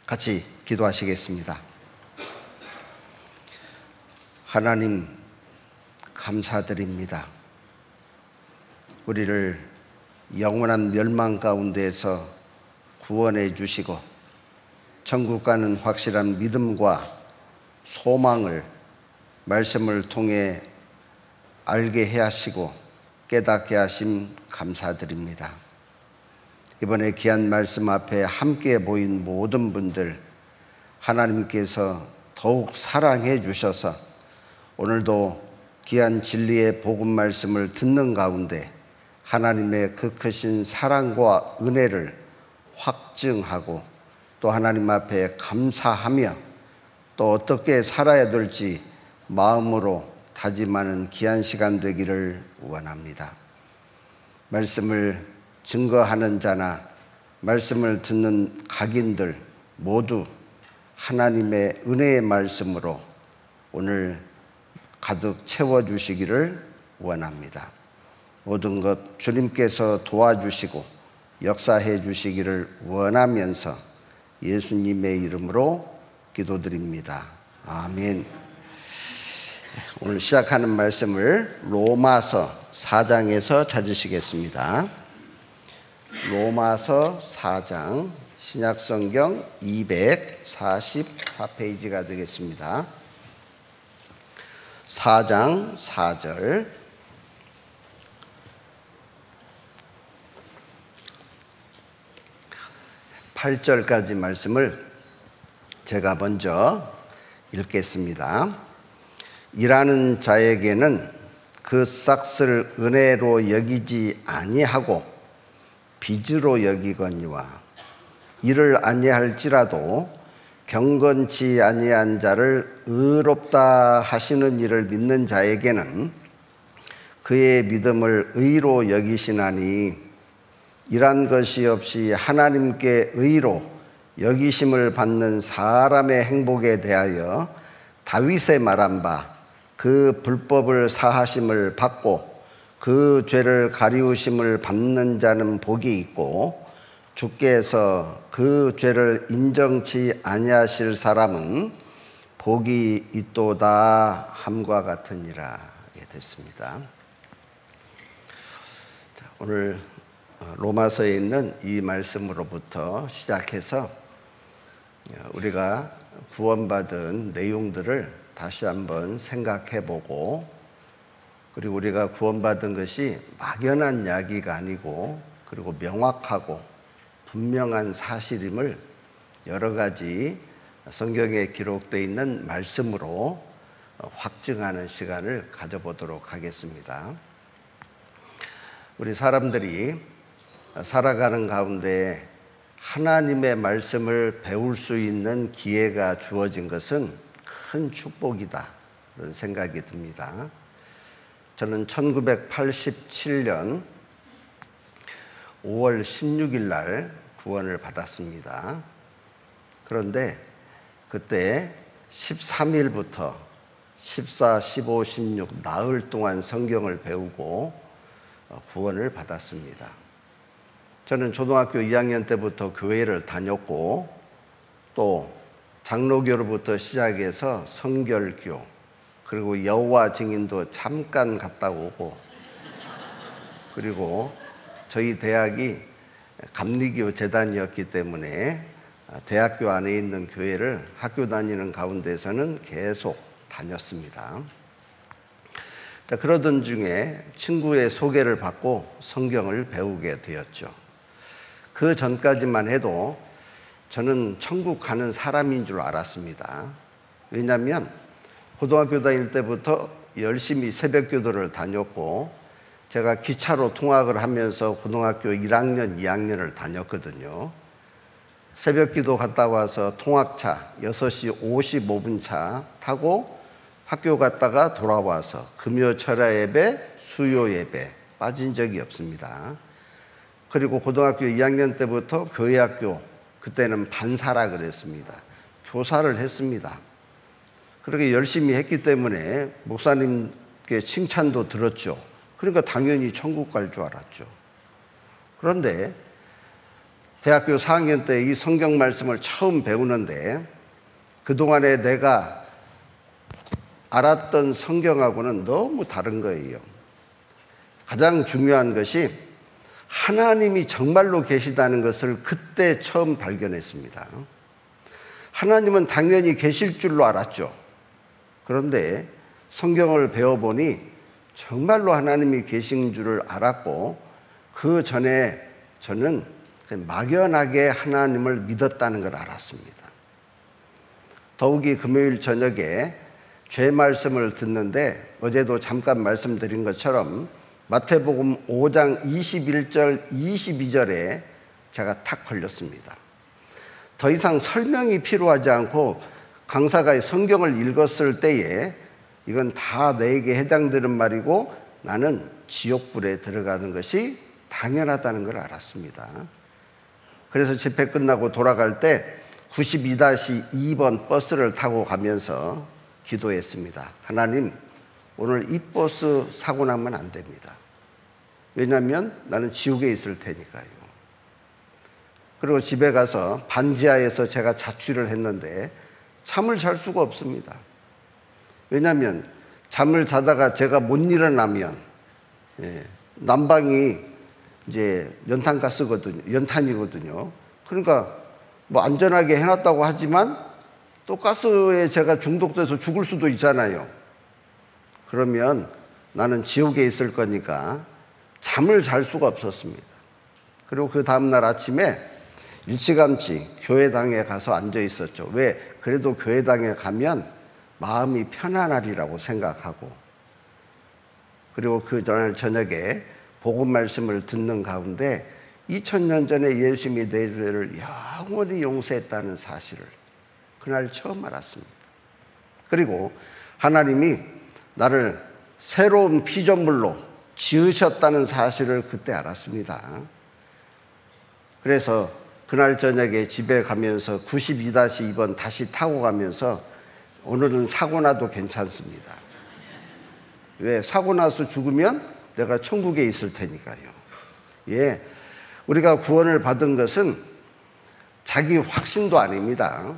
같이 기도하시겠습니다. 하나님, 감사드립니다. 우리를 영원한 멸망 가운데에서 구원해 주시고 천국 가는 확실한 믿음과 소망을 말씀을 통해 알게 해 하시고 깨닫게 하심 감사드립니다. 이번에 귀한 말씀 앞에 함께 모인 모든 분들 하나님께서 더욱 사랑해 주셔서 오늘도 귀한 진리의 복음 말씀을 듣는 가운데 하나님의 그 크신 사랑과 은혜를 확증하고 또 하나님 앞에 감사하며 또 어떻게 살아야 될지 마음으로 다짐하는 귀한 시간 되기를 원합니다. 말씀을 증거하는 자나 말씀을 듣는 각인들 모두 하나님의 은혜의 말씀으로 오늘 가득 채워주시기를 원합니다. 모든 것 주님께서 도와주시고 역사해 주시기를 원하면서 예수님의 이름으로 기도드립니다. 아멘. 오늘 시작하는 말씀을 로마서 4장에서 찾으시겠습니다. 로마서 4장 신약성경 244페이지가 되겠습니다. 4장 4절 (8절까지) 말씀을 제가 먼저 읽겠습니다. 일하는 자에게는 그 싹을 은혜로 여기지 아니하고 빚으로 여기거니와 이를 아니할지라도 경건치 아니한 자를 의롭다 하시는 이를 믿는 자에게는 그의 믿음을 의로 여기시나니 이란 것이 없이 하나님께 의로 여기심을 받는 사람의 행복에 대하여 다윗의 말한 바 그 불법을 사하심을 받고 그 죄를 가리우심을 받는 자는 복이 있고 주께서 그 죄를 인정치 아니하실 사람은 복이 있도다 함과 같으니라. 됐습니다. 오늘 로마서에 있는 이 말씀으로부터 시작해서 우리가 구원받은 내용들을 다시 한번 생각해보고 그리고 우리가 구원받은 것이 막연한 이야기가 아니고 그리고 명확하고 분명한 사실임을 여러 가지 성경에 기록되어 있는 말씀으로 확증하는 시간을 가져보도록 하겠습니다. 우리 사람들이 살아가는 가운데 하나님의 말씀을 배울 수 있는 기회가 주어진 것은 큰 축복이다 그런 생각이 듭니다. 저는 1987년 5월 16일 날 구원을 받았습니다. 그런데 그때 13일부터 14, 15, 16 나흘 동안 성경을 배우고 구원을 받았습니다. 저는 초등학교 2학년 때부터 교회를 다녔고 또 장로교로부터 시작해서 성결교 그리고 여호와 증인도 잠깐 갔다 오고 그리고 저희 대학이 감리교 재단이었기 때문에 대학교 안에 있는 교회를 학교 다니는 가운데서는 계속 다녔습니다. 그러던 중에 친구의 소개를 받고 성경을 배우게 되었죠. 그 전까지만 해도 저는 천국 가는 사람인 줄 알았습니다. 왜냐하면 고등학교 다닐 때부터 열심히 새벽 기도를 다녔고 제가 기차로 통학을 하면서 고등학교 1학년, 2학년을 다녔거든요. 새벽 기도 갔다 와서 통학차 6시 55분 차 타고 학교 갔다가 돌아와서 금요 철야 예배, 수요 예배 빠진 적이 없습니다. 그리고 고등학교 2학년 때부터 교회학교 그때는 반사라 그랬습니다. 교사를 했습니다. 그렇게 열심히 했기 때문에 목사님께 칭찬도 들었죠. 그러니까 당연히 천국 갈 줄 알았죠. 그런데 대학교 4학년 때 이 성경 말씀을 처음 배우는데 그동안에 내가 알았던 성경하고는 너무 다른 거예요. 가장 중요한 것이 하나님이 정말로 계시다는 것을 그때 처음 발견했습니다. 하나님은 당연히 계실 줄로 알았죠. 그런데 성경을 배워보니 정말로 하나님이 계신 줄을 알았고 그 전에 저는 막연하게 하나님을 믿었다는 걸 알았습니다. 더욱이 금요일 저녁에 죄 말씀을 듣는데 어제도 잠깐 말씀드린 것처럼 마태복음 5장 21절 22절에 제가 탁 걸렸습니다. 더 이상 설명이 필요하지 않고 강사가 성경을 읽었을 때에 이건 다 내게 해당되는 말이고 나는 지옥불에 들어가는 것이 당연하다는 걸 알았습니다. 그래서 집회 끝나고 돌아갈 때 92-2번 버스를 타고 가면서 기도했습니다. 하나님, 오늘 이 버스 사고 나면 안 됩니다. 왜냐하면 나는 지옥에 있을 테니까요. 그리고 집에 가서 반지하에서 제가 자취를 했는데 잠을 잘 수가 없습니다. 왜냐하면 잠을 자다가 제가 못 일어나면 난방이 이제 연탄이거든요. 그러니까 뭐 안전하게 해놨다고 하지만 또 가스에 제가 중독돼서 죽을 수도 있잖아요. 그러면 나는 지옥에 있을 거니까 잠을 잘 수가 없었습니다. 그리고 그 다음날 아침에 일찌감치 교회당에 가서 앉아 있었죠. 왜? 그래도 교회당에 가면 마음이 편안하리라고 생각하고, 그리고 그 전날 저녁에 복음 말씀을 듣는 가운데 2000년 전에 예수님이 내 죄를 영원히 용서했다는 사실을 그날 처음 알았습니다. 그리고 하나님이 나를 새로운 피조물로 지으셨다는 사실을 그때 알았습니다. 그래서 그날 저녁에 집에 가면서 92-2번 다시 타고 가면서 오늘은 사고 나도 괜찮습니다. 왜? 사고 나서 죽으면 내가 천국에 있을 테니까요. 예, 우리가 구원을 받은 것은 자기 확신도 아닙니다.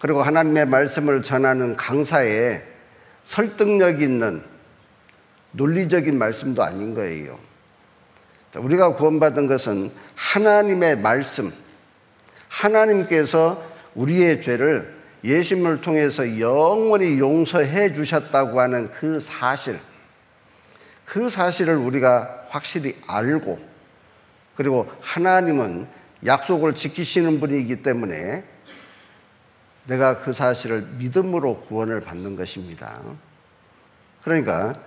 그리고 하나님의 말씀을 전하는 강사에 설득력 있는 논리적인 말씀도 아닌 거예요. 우리가 구원받은 것은 하나님의 말씀, 하나님께서 우리의 죄를 예수님을 통해서 영원히 용서해 주셨다고 하는 그 사실을 우리가 확실히 알고, 그리고 하나님은 약속을 지키시는 분이기 때문에 내가 그 사실을 믿음으로 구원을 받는 것입니다. 그러니까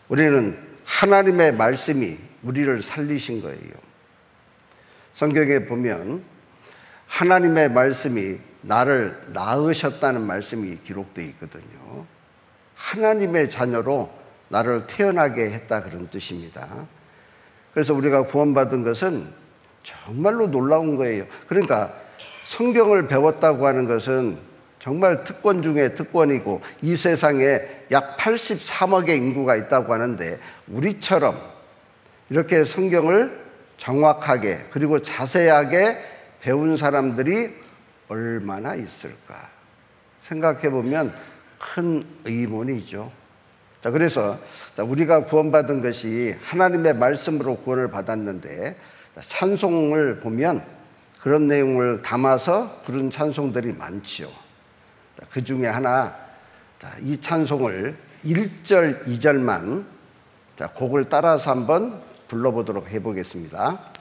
우리는 하나님의 말씀이 우리를 살리신 거예요. 성경에 보면 하나님의 말씀이 나를 낳으셨다는 말씀이 기록되어 있거든요. 하나님의 자녀로 나를 태어나게 했다, 그런 뜻입니다. 그래서 우리가 구원받은 것은 정말로 놀라운 거예요. 그러니까 성경을 배웠다고 하는 것은 정말 특권 중에 특권이고, 이 세상에 약 83억의 인구가 있다고 하는데 우리처럼 이렇게 성경을 정확하게 그리고 자세하게 배운 사람들이 얼마나 있을까 생각해 보면 큰 의문이죠. 자, 그래서 우리가 구원받은 것이 하나님의 말씀으로 구원을 받았는데, 찬송을 보면 그런 내용을 담아서 부른 찬송들이 많지요. 그 중에 하나, 이 찬송을 1절, 2절만 곡을 따라서 한번 불러보도록 해보겠습니다.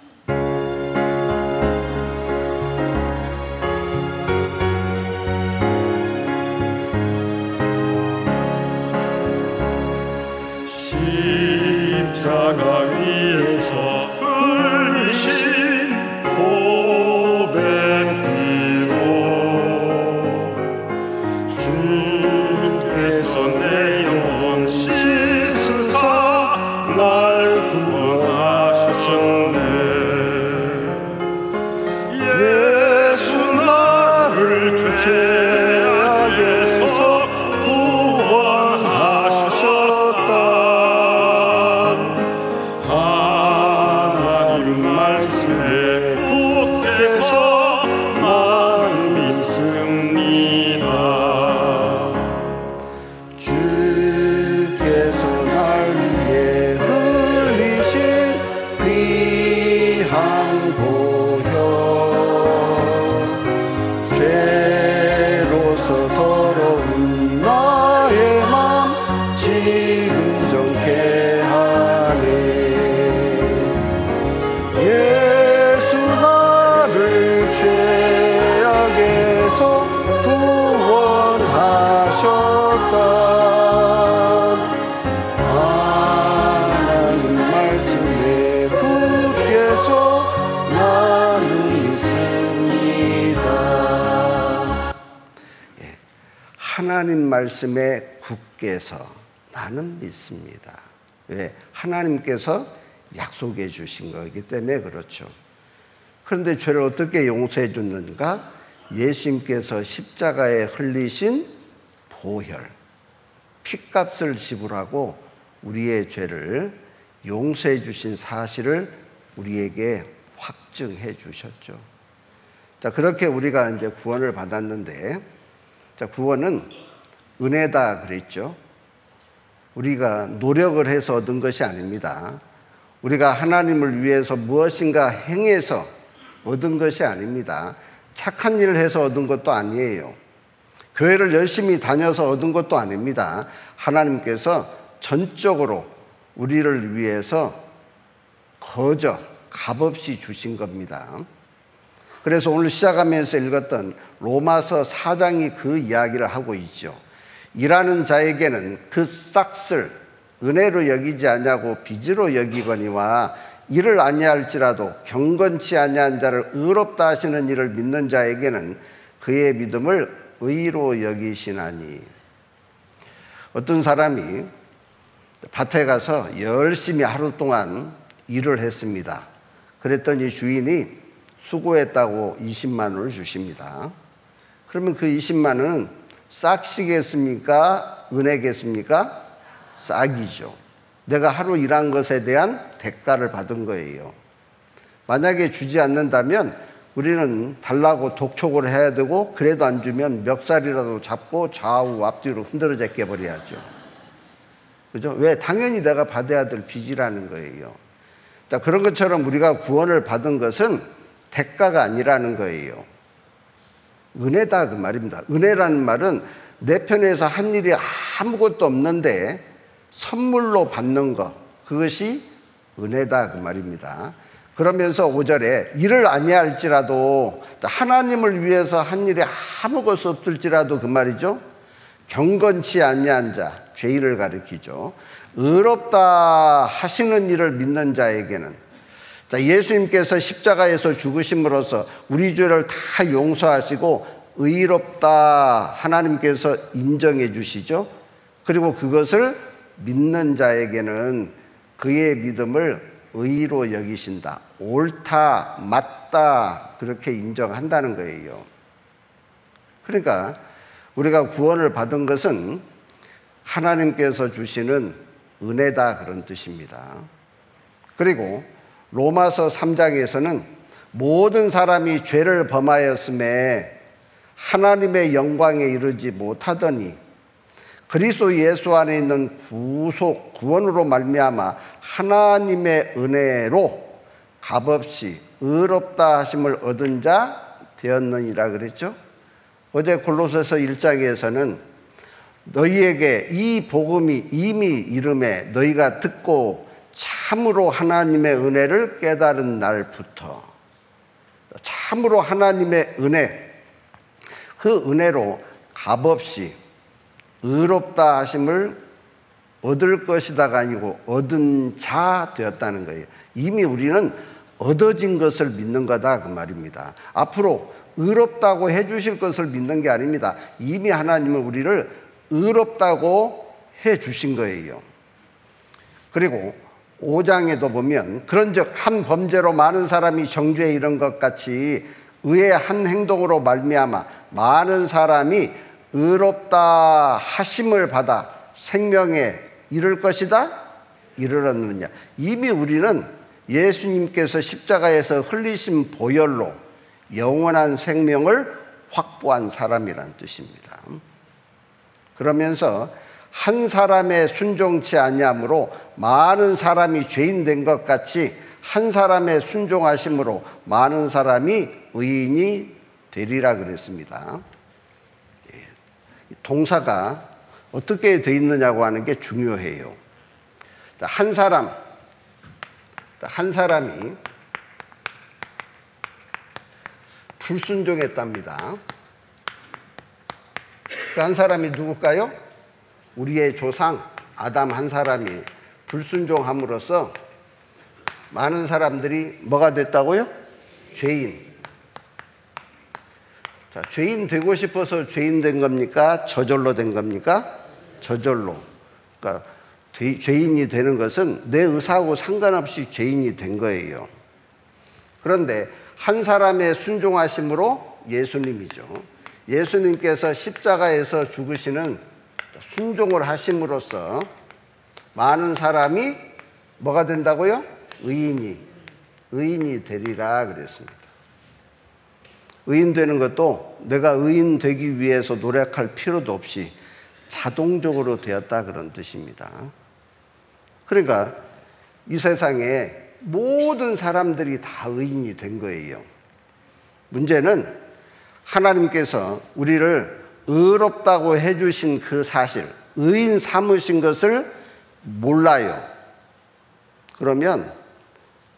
십자가 위에서 흘리신 고백 뒤로 주께서 내 영혼 씻으사 날 구원하셨네. 예수 나를 죄악에서 구원하셨다. 하나님 말씀에 굳게 하나님 말씀에 굳게 서 나는 믿습니다. 왜? 하나님께서 약속해 주신 거기 때문에 그렇죠. 그런데 죄를 어떻게 용서해 줬는가? 예수님께서 십자가에 흘리신 보혈, 피값을 지불하고 우리의 죄를 용서해 주신 사실을 우리에게 확증해 주셨죠. 자, 그렇게 우리가 이제 구원을 받았는데, 자, 구원은 은혜다 그랬죠. 우리가 노력을 해서 얻은 것이 아닙니다. 우리가 하나님을 위해서 무엇인가 행해서 얻은 것이 아닙니다. 착한 일을 해서 얻은 것도 아니에요. 교회를 열심히 다녀서 얻은 것도 아닙니다. 하나님께서 전적으로 우리를 위해서 거저 값없이 주신 겁니다. 그래서 오늘 시작하면서 읽었던 로마서 4장이 그 이야기를 하고 있죠. 일하는 자에게는 그 싹을 은혜로 여기지 아니하고 빚으로 여기거니와 이를 아니할지라도 경건치 아니한 자를 의롭다 하시는 이를 믿는 자에게는 그의 믿음을 의로 여기시나니. 어떤 사람이 밭에 가서 열심히 하루 동안 일을 했습니다. 그랬더니 주인이 수고했다고 20만 원을 주십니다. 그러면 그 20만 원은 싹이겠습니까? 은혜겠습니까? 싹이죠. 내가 하루 일한 것에 대한 대가를 받은 거예요. 만약에 주지 않는다면 우리는 달라고 독촉을 해야 되고, 그래도 안 주면 멱살이라도 잡고 좌우 앞뒤로 흔들어 제껴 버려야죠. 그죠? 왜? 당연히 내가 받아야 될 빚이라는 거예요. 자, 그런 것처럼 우리가 구원을 받은 것은 대가가 아니라는 거예요. 은혜다 그 말입니다. 은혜라는 말은 내 편에서 한 일이 아무것도 없는데 선물로 받는 것, 그것이 은혜다 그 말입니다. 그러면서 5절에 이를 아니할지라도, 하나님을 위해서 한 일이 아무것도 없을지라도 그 말이죠. 경건치 아니한 자, 죄인을 가리키죠. 의롭다 하시는 이를 믿는 자에게는, 예수님께서 십자가에서 죽으심으로써 우리 죄를 다 용서하시고 의롭다 하나님께서 인정해 주시죠. 그리고 그것을 믿는 자에게는 그의 믿음을 의로 여기신다. 옳다, 맞다, 그렇게 인정한다는 거예요. 그러니까 우리가 구원을 받은 것은 하나님께서 주시는 은혜다, 그런 뜻입니다. 그리고 로마서 3장에서는 모든 사람이 죄를 범하였음에 하나님의 영광에 이르지 못하더니 그리스도 예수 안에 있는 구속, 구원으로 말미암아 하나님의 은혜로 값없이 의롭다 하심을 얻은 자 되었느니라 그랬죠. 어제 골로새서 1장에서는 너희에게 이 복음이 이미 이름에 너희가 듣고 참으로 하나님의 은혜를 깨달은 날부터, 참으로 하나님의 은혜, 그 은혜로 값없이 의롭다 하심을 얻을 것이다가 아니고 얻은 자 되었다는 거예요. 이미 우리는 얻어진 것을 믿는 거다 그 말입니다. 앞으로 의롭다고 해 주실 것을 믿는 게 아닙니다. 이미 하나님은 우리를 의롭다고 해 주신 거예요. 그리고 5장에도 보면 그런즉 한 범죄로 많은 사람이 정죄에 이른 것 같이 의의 한 행동으로 말미암아 많은 사람이 의롭다 하심을 받아 생명에 이를 것이다 이르렀느냐. 이미 우리는 예수님께서 십자가에서 흘리신 보혈로 영원한 생명을 확보한 사람이란 뜻입니다. 그러면서 한 사람의 순종치 아니함으로 많은 사람이 죄인 된 것 같이 한 사람의 순종하심으로 많은 사람이 의인이 되리라 그랬습니다. 동사가 어떻게 되어 있느냐고 하는 게 중요해요. 한 사람이 불순종했답니다. 그 한 사람이 누굴까요? 우리의 조상 아담 한 사람이 불순종함으로써 많은 사람들이 뭐가 됐다고요? 죄인. 자, 죄인 되고 싶어서 죄인 된 겁니까? 저절로 된 겁니까? 저절로. 그러니까 죄인이 되는 것은 내 의사하고 상관없이 죄인이 된 거예요. 그런데 한 사람의 순종하심으로 예수님이죠. 예수님께서 십자가에서 죽으시는 순종을 하심으로써 많은 사람이 뭐가 된다고요? 의인이 되리라 그랬습니다. 의인 되는 것도 내가 의인 되기 위해서 노력할 필요도 없이 자동적으로 되었다 그런 뜻입니다. 그러니까 이 세상에 모든 사람들이 다 의인이 된 거예요. 문제는 하나님께서 우리를 의롭다고 해주신 그 사실, 의인 삼으신 것을 몰라요. 그러면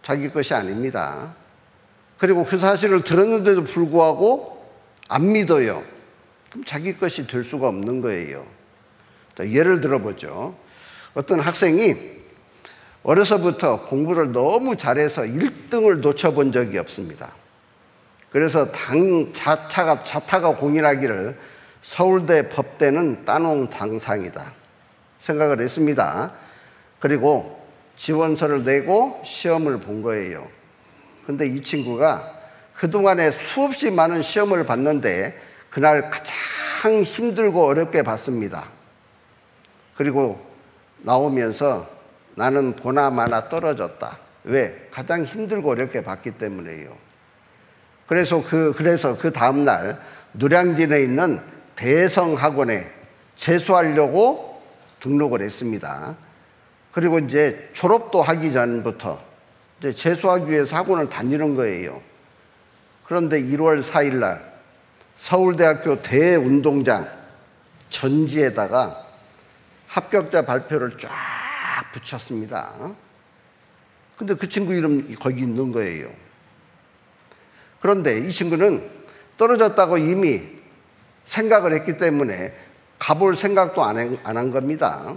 자기 것이 아닙니다. 그리고 그 사실을 들었는데도 불구하고 안 믿어요. 그럼 자기 것이 될 수가 없는 거예요. 예를 들어보죠. 어떤 학생이 어려서부터 공부를 너무 잘해서 1등을 놓쳐본 적이 없습니다. 그래서 자타가 공인하기를 서울대 법대는 따놓은 당상이다 생각을 했습니다. 그리고 지원서를 내고 시험을 본 거예요. 근데 이 친구가 그동안에 수없이 많은 시험을 봤는데 그날 가장 힘들고 어렵게 봤습니다. 그리고 나오면서 나는 보나 마나 떨어졌다. 왜? 가장 힘들고 어렵게 봤기 때문에요. 그래서 그 다음날 노량진에 있는 대성학원에 재수하려고 등록을 했습니다. 그리고 이제 졸업도 하기 전부터 이제 재수하기 위해서 학원을 다니는 거예요. 그런데 1월 4일 날 서울대학교 대운동장 전지에다가 합격자 발표를 쫙 붙였습니다. 근데 그 친구 이름 거기 있는 거예요. 그런데 이 친구는 떨어졌다고 이미 생각을 했기 때문에 가볼 생각도 안 한 겁니다.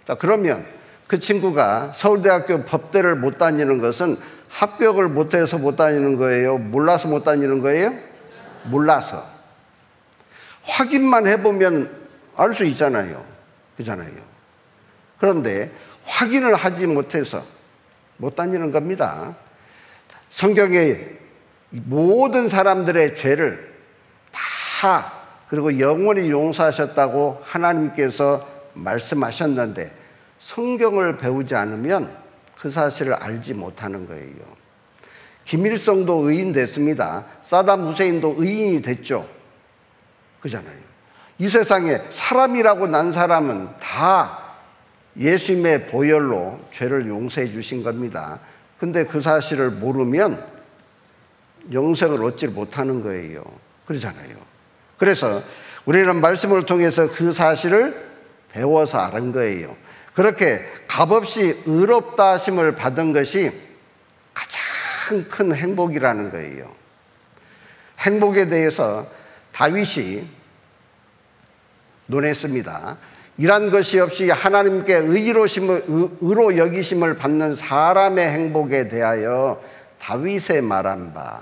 자, 그러면 그 친구가 서울대학교 법대를 못 다니는 것은 합격을 못해서 못 다니는 거예요? 몰라서 못 다니는 거예요? 몰라서. 확인만 해보면 알 수 있잖아요. 그잖아요. 그런데 확인을 하지 못해서 못 다니는 겁니다. 성경에 모든 사람들의 죄를 다 그리고 영원히 용서하셨다고 하나님께서 말씀하셨는데 성경을 배우지 않으면 그 사실을 알지 못하는 거예요. 김일성도 의인 됐습니다. 사담 후세인도 의인이 됐죠. 그잖아요. 이 세상에 사람이라고 난 사람은 다 예수님의 보혈로 죄를 용서해 주신 겁니다. 근데 그 사실을 모르면 영생을 얻지 못하는 거예요. 그러잖아요. 그래서 우리는 말씀을 통해서 그 사실을 배워서 아는 거예요. 그렇게 값없이 의롭다 하심을 받은 것이 가장 큰 행복이라는 거예요. 행복에 대해서 다윗이 논했습니다. 이란 것이 없이 하나님께 의로 여기심을 받는 사람의 행복에 대하여 다윗의 말한 바.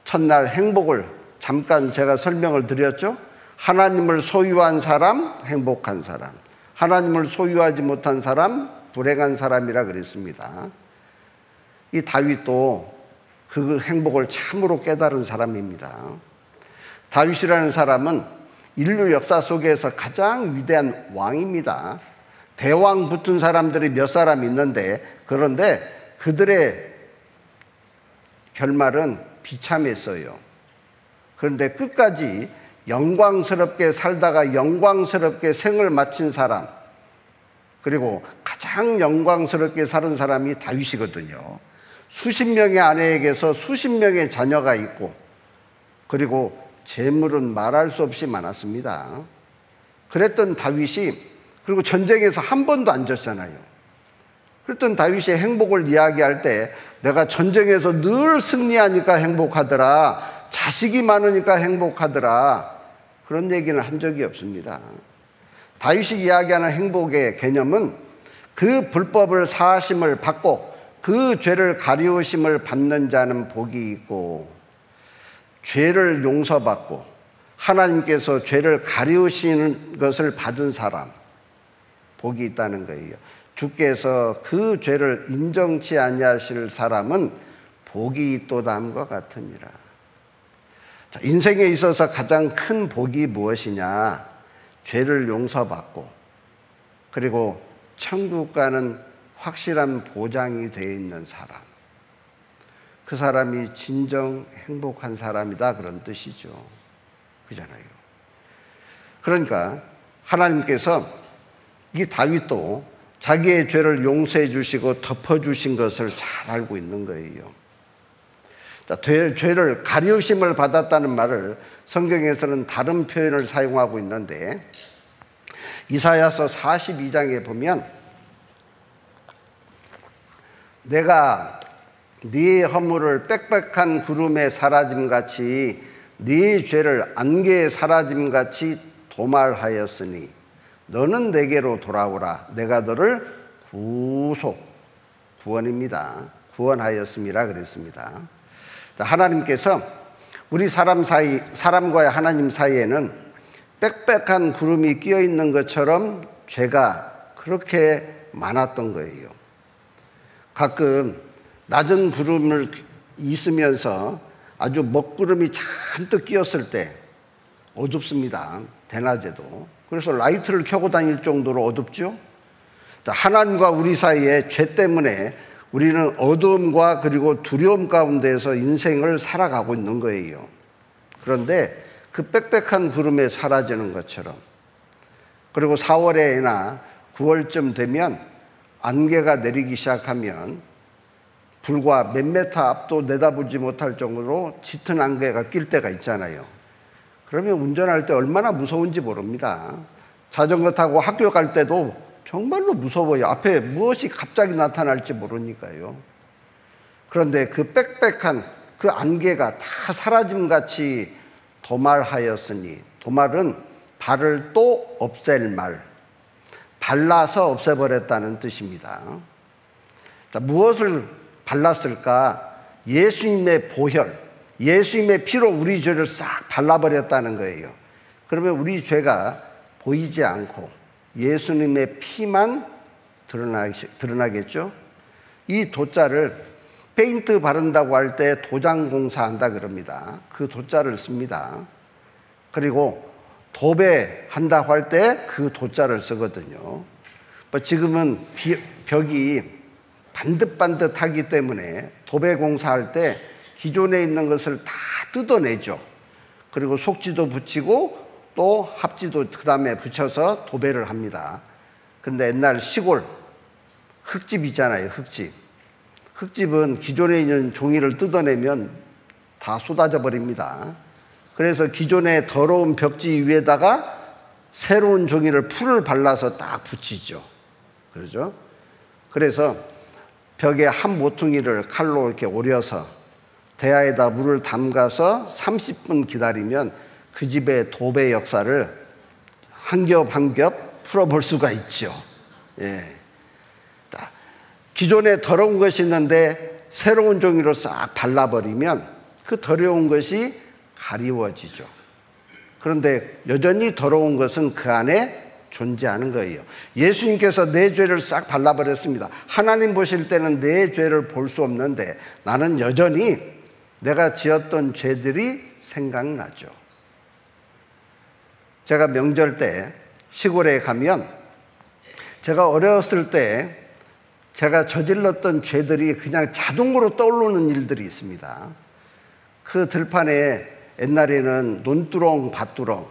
첫날 행복을 잠깐 제가 설명을 드렸죠. 하나님을 소유한 사람, 행복한 사람. 하나님을 소유하지 못한 사람, 불행한 사람이라 그랬습니다. 이 다윗도 그 행복을 참으로 깨달은 사람입니다. 다윗이라는 사람은 인류 역사 속에서 가장 위대한 왕입니다. 대왕 붙은 사람들이 몇 사람 있는데 그런데 그들의 결말은 비참했어요. 그런데 끝까지 영광스럽게 살다가 영광스럽게 생을 마친 사람, 그리고 가장 영광스럽게 사는 사람이 다윗이거든요. 수십 명의 아내에게서 수십 명의 자녀가 있고, 그리고 재물은 말할 수 없이 많았습니다. 그랬던 다윗이, 그리고 전쟁에서 한 번도 안 졌잖아요. 그랬던 다윗의 행복을 이야기할 때 내가 전쟁에서 늘 승리하니까 행복하더라, 자식이 많으니까 행복하더라, 그런 얘기는 한 적이 없습니다. 다윗이 이야기하는 행복의 개념은 그 불법을 사하심을 받고 그 죄를 가리우심을 받는 자는 복이 있고 죄를 용서받고 하나님께서 죄를 가리우시는 것을 받은 사람, 복이 있다는 거예요. 주께서 그 죄를 인정치 아니하실 사람은 복이 있도다함과 같으니라. 자, 인생에 있어서 가장 큰 복이 무엇이냐? 죄를 용서받고 그리고 천국 가는 확실한 보장이 되어 있는 사람. 그 사람이 진정 행복한 사람이다, 그런 뜻이죠. 그잖아요. 그러니까 하나님께서 이 다윗도 자기의 죄를 용서해 주시고 덮어주신 것을 잘 알고 있는 거예요. 죄를 가리우심을 받았다는 말을 성경에서는 다른 표현을 사용하고 있는데, 이사야서 42장에 보면 내가 네 허물을 빽빽한 구름에 사라짐같이 네 죄를 안개에 사라짐같이 도말하였으니 너는 내게로 돌아오라. 내가 너를 구원입니다. 구원하였음이라 그랬습니다. 하나님께서 우리 사람과의 하나님 사이에는 빽빽한 구름이 끼어 있는 것처럼 죄가 그렇게 많았던 거예요. 가끔 낮은 구름을 있으면서 아주 먹구름이 잔뜩 끼었을 때 어둡습니다. 대낮에도. 그래서 라이트를 켜고 다닐 정도로 어둡죠. 하나님과 우리 사이에 죄 때문에 우리는 어두움과 그리고 두려움 가운데서 인생을 살아가고 있는 거예요. 그런데 그 빽빽한 구름에 사라지는 것처럼, 그리고 4월에나 9월쯤 되면 안개가 내리기 시작하면 불과 몇 미터 앞도 내다보지 못할 정도로 짙은 안개가 낄 때가 있잖아요. 그러면 운전할 때 얼마나 무서운지 모릅니다. 자전거 타고 학교 갈 때도 정말로 무서워요. 앞에 무엇이 갑자기 나타날지 모르니까요. 그런데 그 빽빽한 그 안개가 다 사라짐같이 도말하였으니, 도말은 발을 또 없앨 말, 발라서 없애버렸다는 뜻입니다. 자, 무엇을 발랐을까? 예수님의 보혈, 예수님의 피로 우리 죄를 싹 발라버렸다는 거예요. 그러면 우리 죄가 보이지 않고 예수님의 피만 드러나겠죠? 이 도자를 페인트 바른다고 할 때 도장 공사한다 그럽니다. 그 도자를 씁니다. 그리고 도배한다고 할 때 그 도자를 쓰거든요. 지금은 벽이 반듯반듯하기 때문에 도배 공사할 때 기존에 있는 것을 다 뜯어내죠. 그리고 속지도 붙이고 또 합지도 그 다음에 붙여서 도배를 합니다. 근데 옛날 시골 흙집 있잖아요. 흙집. 흙집은 기존에 있는 종이를 뜯어내면 다 쏟아져 버립니다. 그래서 기존의 더러운 벽지 위에다가 새로운 종이를 풀을 발라서 딱 붙이죠. 그러죠? 그래서 벽에 한 모퉁이를 칼로 이렇게 오려서 대야에다 물을 담가서 30분 기다리면 그 집의 도배 역사를 한 겹 한 겹 풀어볼 수가 있죠. 예. 기존에 더러운 것이 있는데 새로운 종이로 싹 발라버리면 그 더러운 것이 가리워지죠. 그런데 여전히 더러운 것은 그 안에 존재하는 거예요. 예수님께서 내 죄를 싹 발라버렸습니다. 하나님 보실 때는 내 죄를 볼 수 없는데 나는 여전히 내가 지었던 죄들이 생각나죠. 제가 명절 때 시골에 가면 제가 어렸을 때 제가 저질렀던 죄들이 그냥 자동으로 떠오르는 일들이 있습니다. 그 들판에 옛날에는 논두렁, 밭두렁,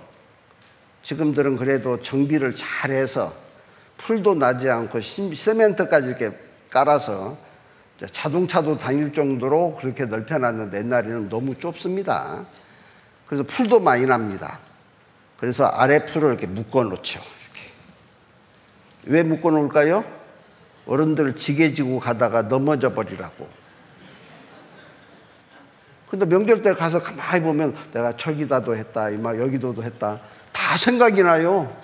지금들은 그래도 정비를 잘해서 풀도 나지 않고 시멘트까지 이렇게 깔아서 자동차도 다닐 정도로 그렇게 넓혀놨는데 옛날에는 너무 좁습니다. 그래서 풀도 많이 납니다. 그래서 아래 풀을 이렇게 묶어놓죠. 이렇게. 왜 묶어놓을까요? 어른들 지게 지고 가다가 넘어져 버리라고. 근데 명절 때 가서 가만히 보면 내가 저기다도 했다, 여기도도 했다. 다 생각이 나요.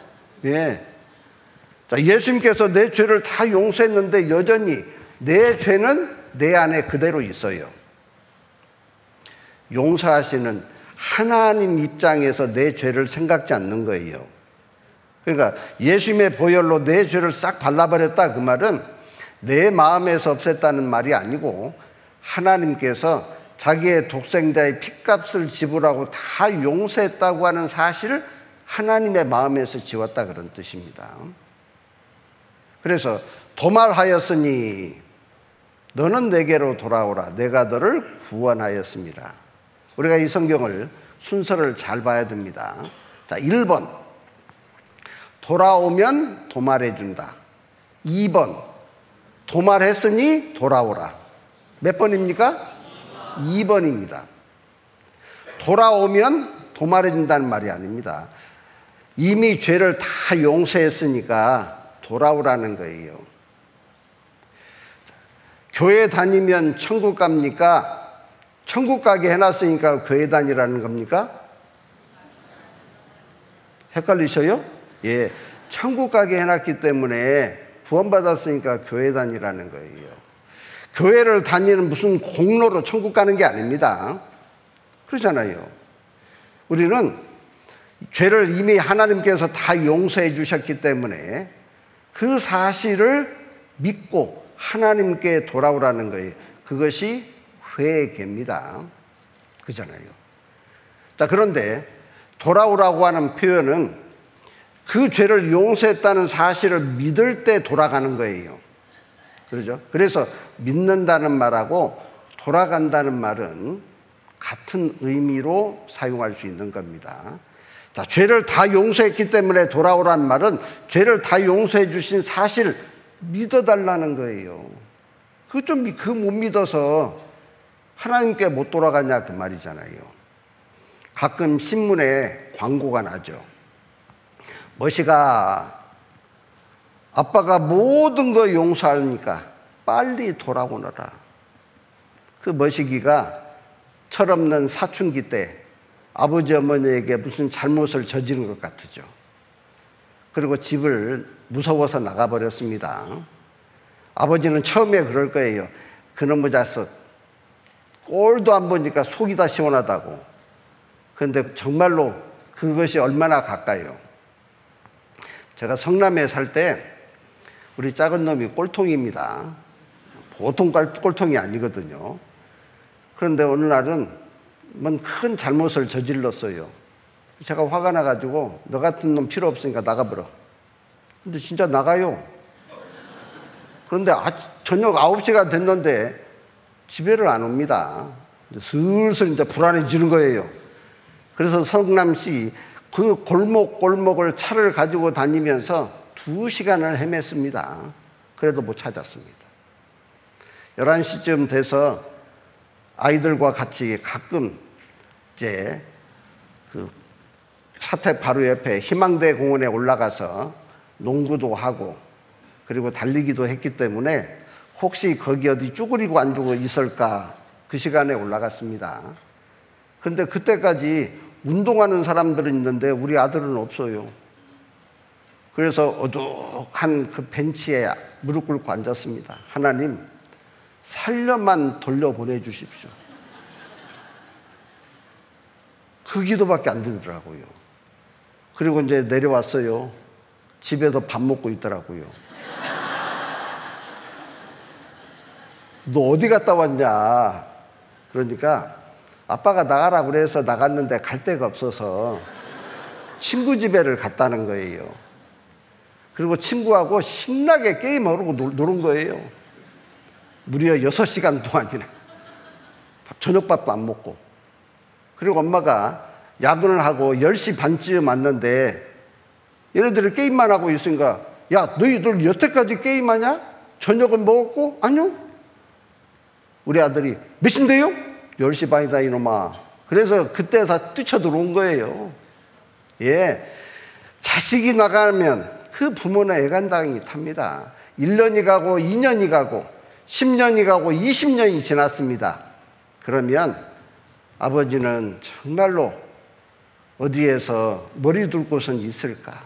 예. 자, 예수님께서 내 죄를 다 용서했는데 여전히 내 죄는 내 안에 그대로 있어요. 용서하시는 하나님 입장에서 내 죄를 생각지 않는 거예요. 그러니까 예수님의 보혈로 내 죄를 싹 발라버렸다 그 말은 내 마음에서 없앴다는 말이 아니고 하나님께서 자기의 독생자의 핏값을 지불하고 다 용서했다고 하는 사실을 하나님의 마음에서 지웠다 그런 뜻입니다. 그래서 도말하였으니 너는 내게로 돌아오라 내가 너를 구원하였습니다. 우리가 이 성경을 순서를 잘 봐야 됩니다. 자, 1번 돌아오면 도말해 준다. 2번 도말했으니 돌아오라. 몇 번입니까? 2번입니다. 돌아오면 도말해 준다는 말이 아닙니다. 이미 죄를 다 용서했으니까 돌아오라는 거예요. 교회 다니면 천국 갑니까? 천국 가게 해놨으니까 교회 다니라는 겁니까? 헷갈리셔요? 예, 천국 가게 해놨기 때문에 구원받았으니까 교회 다니라는 거예요. 교회를 다니는 무슨 공로로 천국 가는 게 아닙니다. 그러잖아요. 우리는 죄를 이미 하나님께서 다 용서해 주셨기 때문에 그 사실을 믿고 하나님께 돌아오라는 거예요. 그것이 회개입니다. 그잖아요. 자, 그런데 돌아오라고 하는 표현은 그 죄를 용서했다는 사실을 믿을 때 돌아가는 거예요. 그렇죠? 그래서 믿는다는 말하고 돌아간다는 말은 같은 의미로 사용할 수 있는 겁니다. 자, 죄를 다 용서했기 때문에 돌아오라는 말은 죄를 다 용서해 주신 사실 믿어달라는 거예요. 그거 못 믿어서 하나님께 못 돌아가냐 그 말이잖아요. 가끔 신문에 광고가 나죠. 머시가 아빠가 모든 거 용서하니까 빨리 돌아오너라. 그 머시기가 철없는 사춘기 때 아버지 어머니에게 무슨 잘못을 저지른 것 같으죠. 그리고 집을 무서워서 나가버렸습니다. 아버지는 처음에 그럴 거예요. 그놈의 자식 꼴도 안 보니까 속이 다 시원하다고. 그런데 정말로 그것이 얼마나 가까이요. 제가 성남에 살 때 우리 작은 놈이 꼴통입니다. 보통 꼴통이 아니거든요. 그런데 어느 날은 뭔 큰 잘못을 저질렀어요. 제가 화가 나가지고 너 같은 놈 필요 없으니까 나가버려. 근데 진짜 나가요. 그런데 저녁 9시가 됐는데 집에를 안 옵니다. 슬슬 이제 불안해지는 거예요. 그래서 성남시 그 골목골목을 차를 가지고 다니면서 2시간을 헤맸습니다. 그래도 못 찾았습니다. 11시쯤 돼서 아이들과 같이 가끔 이제 그 사택 바로 옆에 희망대 공원에 올라가서 농구도 하고 그리고 달리기도 했기 때문에 혹시 거기 어디 쭈그리고 앉고 있을까 그 시간에 올라갔습니다. 근데 그때까지 운동하는 사람들은 있는데 우리 아들은 없어요. 그래서 어둑한 그 벤치에 무릎 꿇고 앉았습니다. 하나님, 살려만 돌려보내 주십시오. 그 기도밖에 안 되더라고요. 그리고 이제 내려왔어요. 집에서 밥 먹고 있더라고요. 너 어디 갔다 왔냐? 그러니까 아빠가 나가라 그래서 나갔는데 갈 데가 없어서 친구 집에를 갔다는 거예요. 그리고 친구하고 신나게 게임하고 노는 거예요. 무려 6시간 동안이나. 저녁밥도 안 먹고. 그리고 엄마가 야근을 하고 10시 반쯤 왔는데 얘네들이 게임만 하고 있으니까 야, 너희들 여태까지 게임하냐? 저녁은 먹었고? 아니요. 우리 아들이 몇 시인데요? 10시 반이다 이놈아. 그래서 그때 다 뛰쳐들어온 거예요. 예, 자식이 나가면 그 부모는 애간당이 탑니다. 1년이 가고 2년이 가고 10년이 가고 20년이 지났습니다. 그러면 아버지는 정말로 어디에서 머리 둘 곳은 있을까?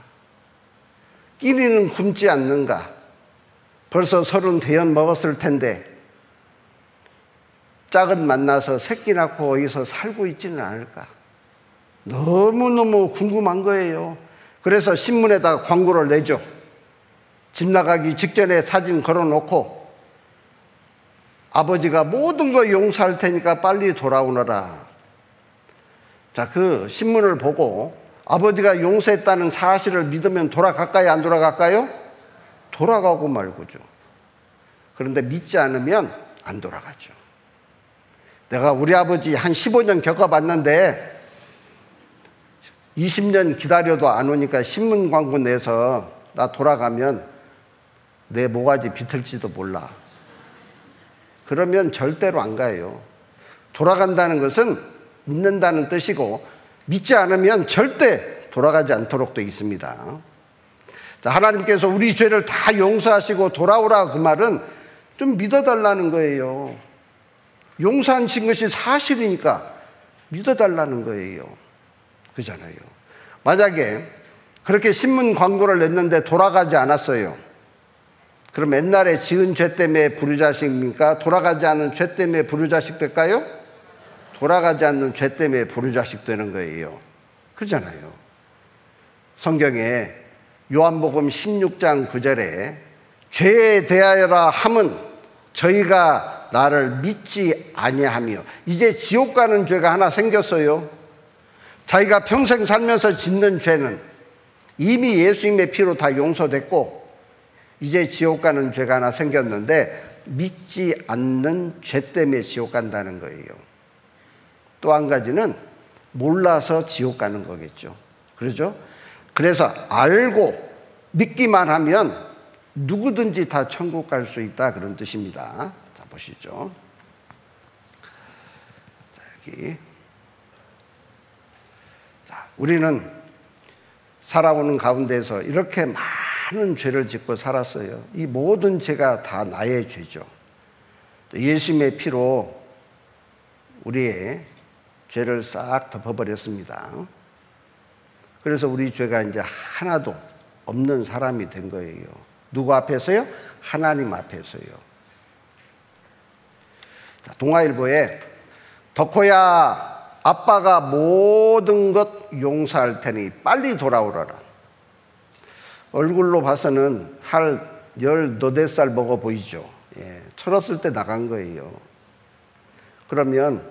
끼니는 굶지 않는가? 벌써 30 대연 먹었을 텐데 짝은 만나서 새끼 낳고 어디서 살고 있지는 않을까? 너무너무 궁금한 거예요. 그래서 신문에다가 광고를 내죠. 집 나가기 직전에 사진 걸어놓고 아버지가 모든 거 용서할 테니까 빨리 돌아오너라. 자, 그 신문을 보고 아버지가 용서했다는 사실을 믿으면 돌아갈까요? 안 돌아갈까요? 돌아가고 말고죠. 그런데 믿지 않으면 안 돌아가죠. 내가 우리 아버지 한 15년 겪어봤는데 20년 기다려도 안 오니까 신문 광고 내서 나 돌아가면 내 모가지 비틀지도 몰라. 그러면 절대로 안 가요. 돌아간다는 것은 믿는다는 뜻이고 믿지 않으면 절대 돌아가지 않도록 되어 있습니다. 자, 하나님께서 우리 죄를 다 용서하시고 돌아오라 그 말은 좀 믿어달라는 거예요. 용서하신 것이 사실이니까 믿어달라는 거예요. 그잖아요. 만약에 그렇게 신문 광고를 냈는데 돌아가지 않았어요. 그럼 옛날에 지은 죄 때문에 불효자식입니까? 돌아가지 않은 죄 때문에 불효자식 될까요? 돌아가지 않는 죄 때문에 불효자식 되는 거예요. 그렇잖아요. 성경에 요한복음 16장 9절에 죄에 대하여라 함은 저희가 나를 믿지 아니하며, 이제 지옥 가는 죄가 하나 생겼어요. 자기가 평생 살면서 짓는 죄는 이미 예수님의 피로 다 용서됐고 이제 지옥 가는 죄가 하나 생겼는데 믿지 않는 죄 때문에 지옥 간다는 거예요. 또 한 가지는 몰라서 지옥 가는 거겠죠. 그러죠? 그래서 알고 믿기만 하면 누구든지 다 천국 갈 수 있다, 그런 뜻입니다. 자, 보시죠. 자, 여기. 자, 우리는 살아오는 가운데서 이렇게 많은 죄를 짓고 살았어요. 이 모든 죄가 다 나의 죄죠. 예수님의 피로 우리의 죄를 싹 덮어버렸습니다. 그래서 우리 죄가 이제 하나도 없는 사람이 된 거예요. 누구 앞에서요? 하나님 앞에서요. 자, 동아일보에 덕호야, 아빠가 모든 것 용서할 테니 빨리 돌아오라라. 얼굴로 봐서는 할 14살 먹어 보이죠. 예, 철없을 때 나간 거예요. 그러면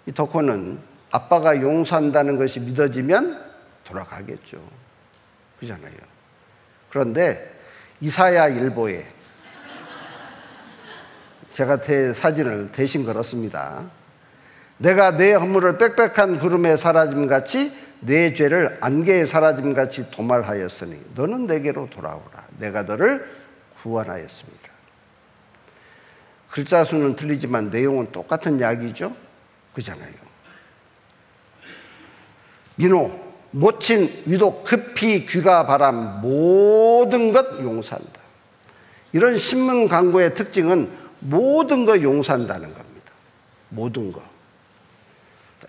이 덕호는 아빠가 용서한다는 것이 믿어지면 돌아가겠죠. 그잖아요. 그런데 이사야 일보에 제가 사진을 대신 걸었습니다. 내가 내 허물을 빽빽한 구름에 사라짐같이 내 죄를 안개에 사라짐같이 도말하였으니 너는 내게로 돌아오라. 내가 너를 구원하였습니다. 글자 수는 틀리지만 내용은 똑같은 이야기죠. 그잖아요. 민호, 모친, 위독, 급히 귀가 바람 모든 것 용서한다. 이런 신문 광고의 특징은 모든 것 용서한다는 겁니다. 모든 것.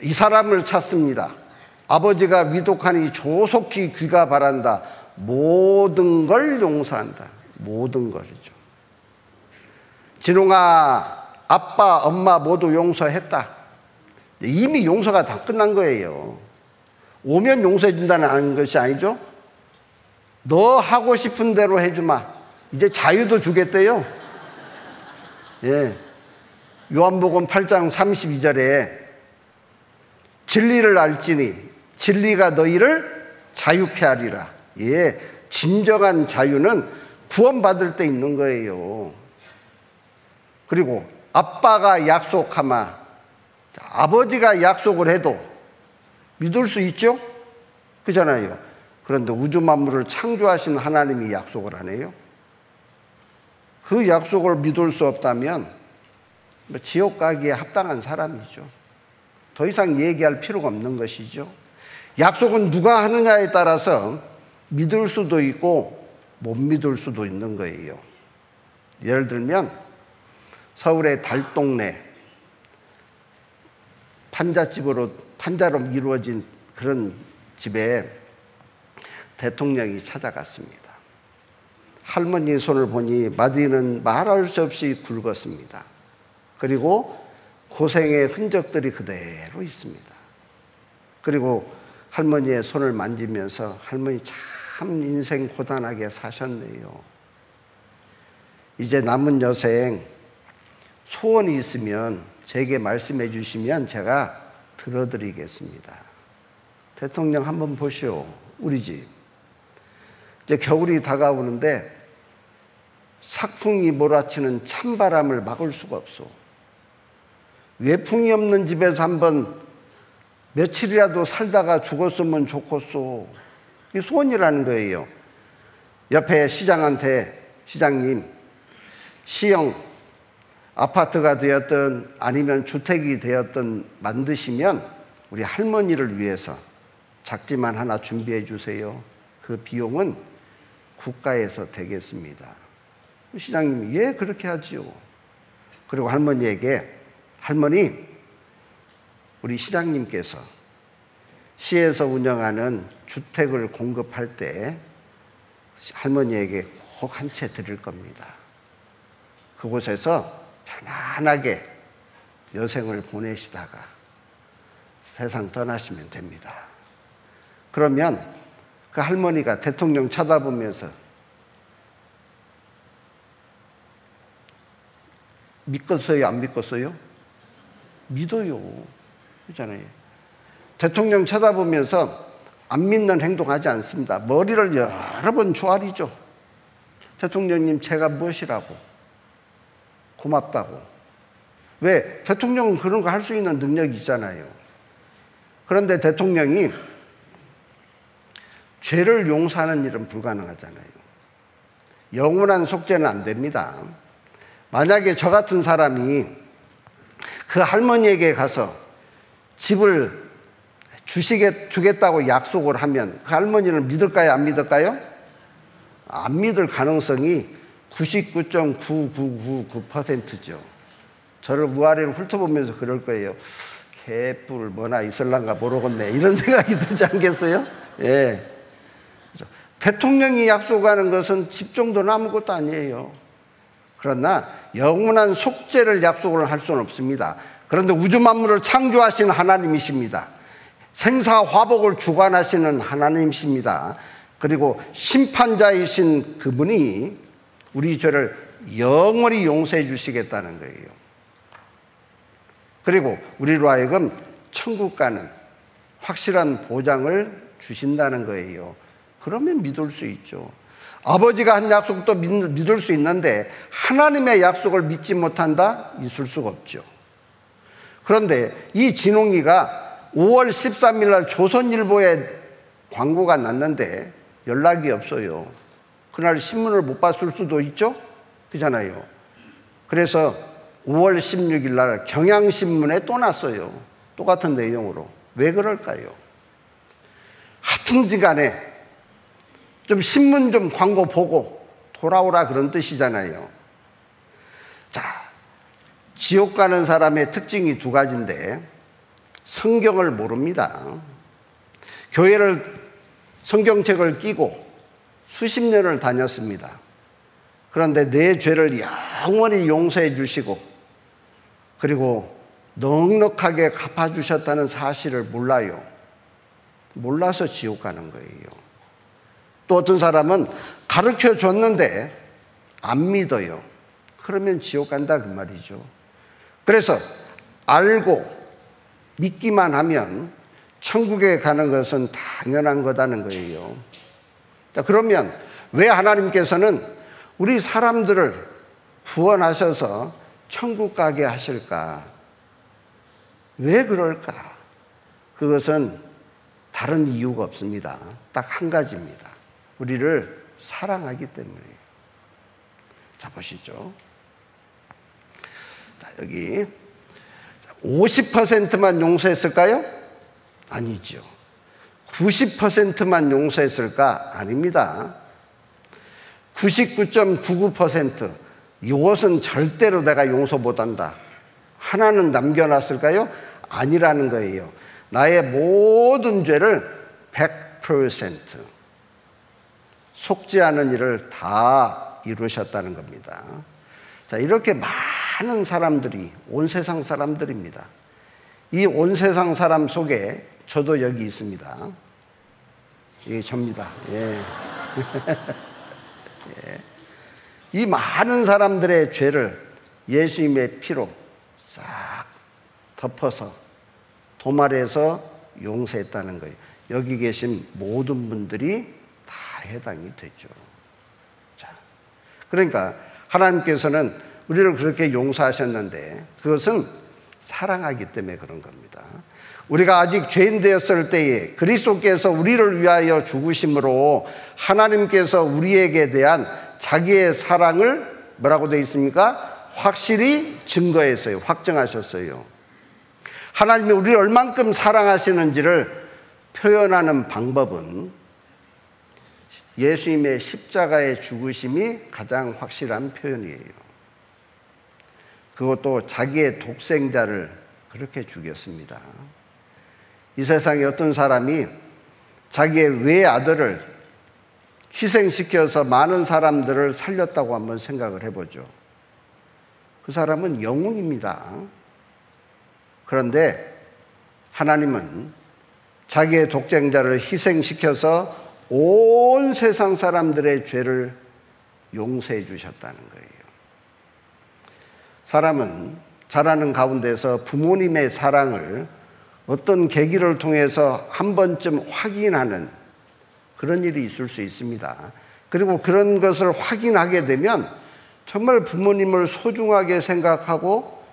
이 사람을 찾습니다. 아버지가 위독하니 조속히 귀가 바란다. 모든 걸 용서한다. 모든 것이죠. 진홍아, 아빠, 엄마 모두 용서했다. 이미 용서가 다 끝난 거예요. 오면 용서해 준다는 것이 아니죠. 너 하고 싶은 대로 해주마. 이제 자유도 주겠대요. 예. 요한복음 8장 32절에 진리를 알지니 진리가 너희를 자유케 하리라. 예. 진정한 자유는 구원받을 때 있는 거예요. 그리고 아빠가 약속하마, 아버지가 약속을 해도 믿을 수 있죠? 그잖아요. 그런데 우주 만물을 창조하신 하나님이 약속을 하네요. 그 약속을 믿을 수 없다면 지옥 가기에 합당한 사람이죠. 더 이상 얘기할 필요가 없는 것이죠. 약속은 누가 하느냐에 따라서 믿을 수도 있고 못 믿을 수도 있는 거예요. 예를 들면 서울의 달동네 판자로 이루어진 그런 집에 대통령이 찾아갔습니다. 할머니 손을 보니 마디는 말할 수 없이 굵었습니다. 그리고 고생의 흔적들이 그대로 있습니다. 그리고 할머니의 손을 만지면서 할머니 참 인생 고단하게 사셨네요. 이제 남은 여생 소원이 있으면 제게 말씀해 주시면 제가 들어드리겠습니다. 대통령 한번 보시오. 우리 집 이제 겨울이 다가오는데 삭풍이 몰아치는 찬바람을 막을 수가 없어. 외풍이 없는 집에서 한번 며칠이라도 살다가 죽었으면 좋겠소. 이게 소원이라는 거예요. 옆에 시장한테 시장님, 시형 아파트가 되었든 아니면 주택이 되었든 만드시면 우리 할머니를 위해서 작지만 하나 준비해 주세요. 그 비용은 국가에서 되겠습니다. 시장님이 예 그렇게 하지요. 그리고 할머니에게 할머니 우리 시장님께서 시에서 운영하는 주택을 공급할 때 할머니에게 꼭 한 채 드릴 겁니다. 그곳에서 편안하게 여생을 보내시다가 세상 떠나시면 됩니다. 그러면 그 할머니가 대통령 쳐다보면서 믿겠어요? 안 믿겠어요? 믿어요. 그렇잖아요. 대통령 쳐다보면서 안 믿는 행동하지 않습니다. 머리를 여러 번 조아리죠. 대통령님 제가 무엇이라고? 고맙다고. 왜? 대통령은 그런 거 할 수 있는 능력이 있잖아요. 그런데 대통령이 죄를 용서하는 일은 불가능하잖아요. 영원한 속죄는 안 됩니다. 만약에 저 같은 사람이 그 할머니에게 가서 집을 주겠다고 약속을 하면 그 할머니는 믿을까요? 안 믿을까요? 안 믿을 가능성이 99.9999%죠. 저를 위아래로 훑어보면서 그럴 거예요. 개뿔 뭐나 있을란가 모르겠네. 이런 생각이 들지 않겠어요? 예. 대통령이 약속하는 것은 집 정도는 아무것도 아니에요. 그러나 영원한 속죄를 약속을 할 수는 없습니다. 그런데 우주 만물을 창조하신 하나님이십니다. 생사화복을 주관하시는 하나님이십니다. 그리고 심판자이신 그분이 우리 죄를 영원히 용서해 주시겠다는 거예요. 그리고 우리로 하여금 천국 가는 확실한 보장을 주신다는 거예요. 그러면 믿을 수 있죠. 아버지가 한 약속도 믿을 수 있는데 하나님의 약속을 믿지 못한다? 있을 수가 없죠. 그런데 이 진홍이가 5월 13일 날 조선일보에 광고가 났는데 연락이 없어요. 그날 신문을 못 봤을 수도 있죠? 그잖아요. 그래서 5월 16일 날 경향신문에 또 났어요. 똑같은 내용으로. 왜 그럴까요? 하여튼 간에 좀 신문 좀 광고 보고 돌아오라 그런 뜻이잖아요. 자, 지옥 가는 사람의 특징이 두 가지인데 성경을 모릅니다. 교회를 성경책을 끼고 수십 년을 다녔습니다. 그런데 내 죄를 영원히 용서해 주시고 그리고 넉넉하게 갚아주셨다는 사실을 몰라요. 몰라서 지옥 가는 거예요. 또 어떤 사람은 가르쳐 줬는데 안 믿어요. 그러면 지옥 간다 그 말이죠. 그래서 알고 믿기만 하면 천국에 가는 것은 당연한 거다는 거예요. 자, 그러면 왜 하나님께서는 우리 사람들을 구원하셔서 천국 가게 하실까? 왜 그럴까? 그것은 다른 이유가 없습니다. 딱 한 가지입니다. 우리를 사랑하기 때문이에요. 자, 보시죠. 자, 여기 50%만 용서했을까요? 아니죠. 90%만 용서했을까? 아닙니다. 99.99% 이것은 절대로 내가 용서 못한다. 하나는 남겨놨을까요? 아니라는 거예요. 나의 모든 죄를 100% 속죄하는 일을 다 이루셨다는 겁니다. 자, 이렇게 많은 사람들이 온 세상 사람들입니다. 이 온 세상 사람 속에 저도 여기 있습니다. 예, 접니다. 예. 예. 이 많은 사람들의 죄를 예수님의 피로 싹 덮어서 도말해서 용서했다는 거예요. 여기 계신 모든 분들이 다 해당이 되죠. 자, 그러니까 하나님께서는 우리를 그렇게 용서하셨는데 그것은 사랑하기 때문에 그런 겁니다. 우리가 아직 죄인 되었을 때에 그리스도께서 우리를 위하여 죽으심으로 하나님께서 우리에게 대한 자기의 사랑을 뭐라고 되어 있습니까? 확실히 증거했어요. 확정하셨어요. 하나님이 우리를 얼만큼 사랑하시는지를 표현하는 방법은 예수님의 십자가의 죽으심이 가장 확실한 표현이에요. 그것도 자기의 독생자를 그렇게 죽였습니다. 이 세상에 어떤 사람이 자기의 외아들을 희생시켜서 많은 사람들을 살렸다고 한번 생각을 해보죠. 그 사람은 영웅입니다. 그런데 하나님은 자기의 독생자를 희생시켜서 온 세상 사람들의 죄를 용서해 주셨다는 거예요. 사람은 자라는 가운데서 부모님의 사랑을 어떤 계기를 통해서 한 번쯤 확인하는 그런 일이 있을 수 있습니다. 그리고 그런 것을 확인하게 되면 정말 부모님을 소중하게 생각하고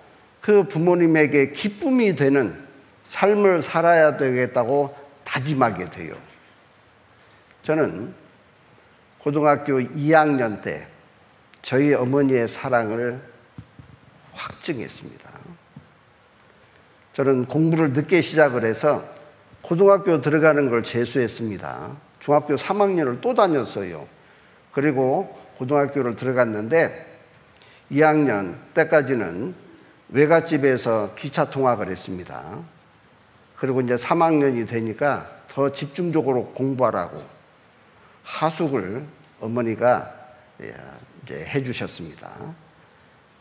그 부모님에게 기쁨이 되는 삶을 살아야 되겠다고 다짐하게 돼요. 저는 고등학교 2학년 때 저희 어머니의 사랑을 확증했습니다. 저는 공부를 늦게 시작을 해서 고등학교 들어가는 걸 재수했습니다. 중학교 3학년을 또 다녔어요. 그리고 고등학교를 들어갔는데 2학년 때까지는 외갓집에서 기차 통학을 했습니다. 그리고 이제 3학년이 되니까 더 집중적으로 공부하라고 하숙을 어머니가 이제 해주셨습니다.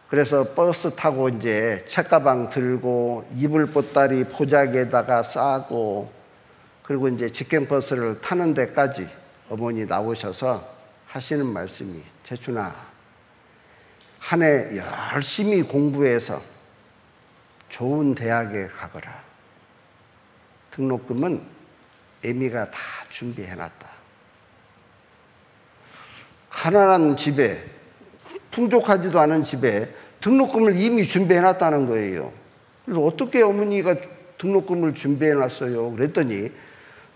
그래서 버스 타고 이제 책가방 들고 이불 보따리 포장에다가 싸고 그리고 이제 직행버스를 타는 데까지 어머니 나오셔서 하시는 말씀이 재춘아, 한 해 열심히 공부해서 좋은 대학에 가거라. 등록금은 애미가 다 준비해놨다. 가난한 집에, 풍족하지도 않은 집에 등록금을 이미 준비해놨다는 거예요. 그래서 어떻게 어머니가 등록금을 준비해놨어요? 그랬더니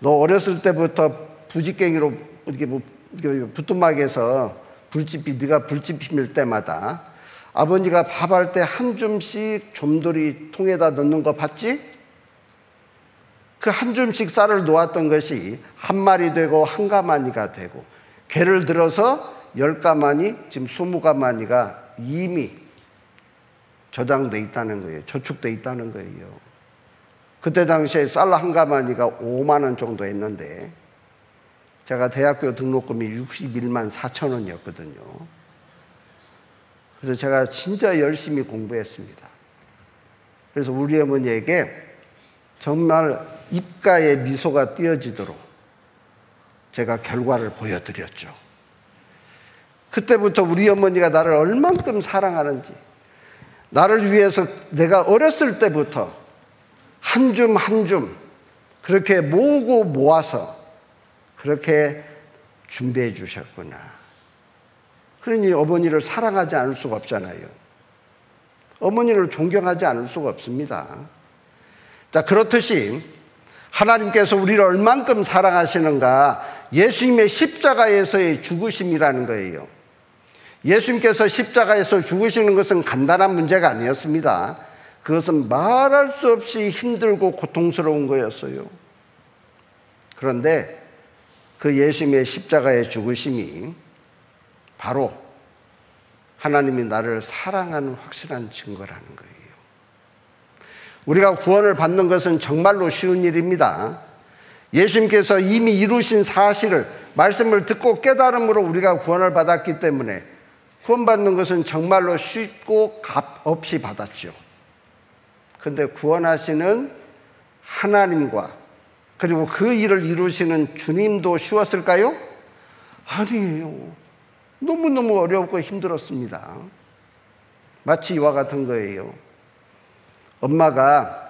너 어렸을 때부터 부직갱이로 이렇게 부뚜막에서 불집, 네가 불집 피밀 때마다 아버지가 밥할 때 한 줌씩 좀돌이 통에다 넣는 거 봤지? 그 한 줌씩 쌀을 놓았던 것이 한 마리 되고 한 가마니가 되고 개를 들어서 10가마니, 지금 20가마니가 이미 저장돼 있다는 거예요. 저축돼 있다는 거예요. 그때 당시에 쌀 한 가마니가 5만 원 정도 했는데 제가 대학교 등록금이 61만 4천 원이었거든요. 그래서 제가 진짜 열심히 공부했습니다. 그래서 우리 어머니에게 정말 입가에 미소가 띄어지도록 제가 결과를 보여드렸죠. 그때부터 우리 어머니가 나를 얼만큼 사랑하는지, 나를 위해서 내가 어렸을 때부터 한 줌 한 줌 그렇게 모으고 모아서 그렇게 준비해 주셨구나. 그러니 어머니를 사랑하지 않을 수가 없잖아요. 어머니를 존경하지 않을 수가 없습니다. 자, 그렇듯이 하나님께서 우리를 얼만큼 사랑하시는가, 예수님의 십자가에서의 죽으심이라는 거예요. 예수님께서 십자가에서 죽으시는 것은 간단한 문제가 아니었습니다. 그것은 말할 수 없이 힘들고 고통스러운 거였어요. 그런데 그 예수님의 십자가의 죽으심이 바로 하나님이 나를 사랑하는 확실한 증거라는 거예요. 우리가 구원을 받는 것은 정말로 쉬운 일입니다. 예수님께서 이미 이루신 사실을, 말씀을 듣고 깨달음으로 우리가 구원을 받았기 때문에 구원받는 것은 정말로 쉽고 값 없이 받았죠. 그런데 구원하시는 하나님과 그리고 그 일을 이루시는 주님도 쉬웠을까요? 아니에요. 너무너무 어렵고 힘들었습니다. 마치 이와 같은 거예요. 엄마가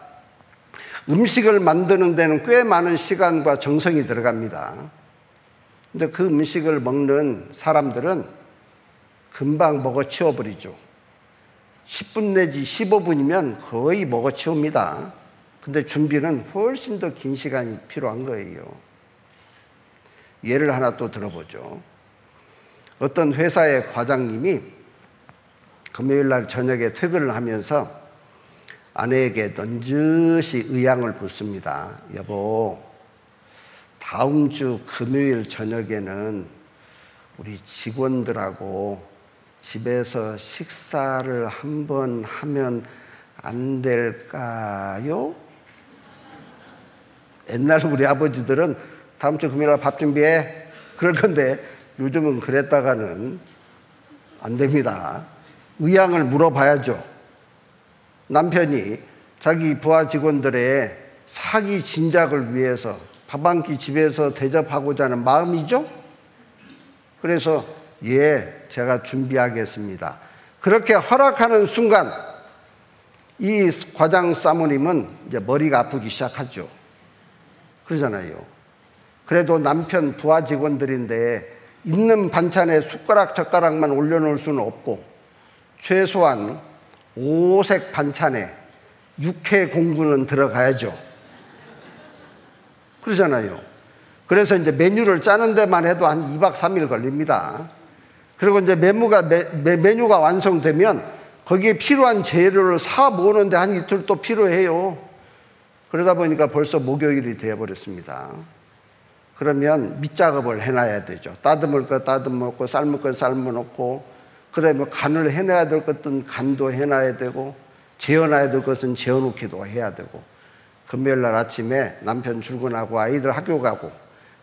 음식을 만드는 데는 꽤 많은 시간과 정성이 들어갑니다. 근데 그 음식을 먹는 사람들은 금방 먹어치워버리죠. 10분 내지 15분이면 거의 먹어치웁니다. 근데 준비는 훨씬 더 긴 시간이 필요한 거예요. 예를 하나 또 들어보죠. 어떤 회사의 과장님이 금요일 날 저녁에 퇴근을 하면서 아내에게 넌지시 의향을 묻습니다. 여보, 다음 주 금요일 저녁에는 우리 직원들하고 집에서 식사를 한번 하면 안 될까요? 옛날 우리 아버지들은 다음 주 금요일 날 밥 준비해 그럴 건데 요즘은 그랬다가는 안 됩니다. 의향을 물어봐야죠. 남편이 자기 부하 직원들의 사기 진작을 위해서 밥 한 끼 집에서 대접하고자 하는 마음이죠. 그래서 예, 제가 준비하겠습니다. 그렇게 허락하는 순간 이 과장 사모님은 이제 머리가 아프기 시작하죠. 그러잖아요. 그래도 남편 부하 직원들인데 있는 반찬에 숟가락 젓가락만 올려놓을 수는 없고 최소한 5색 반찬에 육회 공구는 들어가야죠. 그러잖아요. 그래서 이제 메뉴를 짜는 데만 해도 한 2박 3일 걸립니다. 그리고 이제 메뉴가 완성되면 거기에 필요한 재료를 사 모으는데 한 이틀 또 필요해요. 그러다 보니까 벌써 목요일이 되어버렸습니다. 그러면 밑작업을 해놔야 되죠. 다듬을 거 다듬었고 삶을 거 삶아놓고 그래 뭐 간을 해놔야 될 것은 간도 해놔야 되고 재워놔야 될 것은 재워놓기도 해야 되고 금요일 날 아침에 남편 출근하고 아이들 학교 가고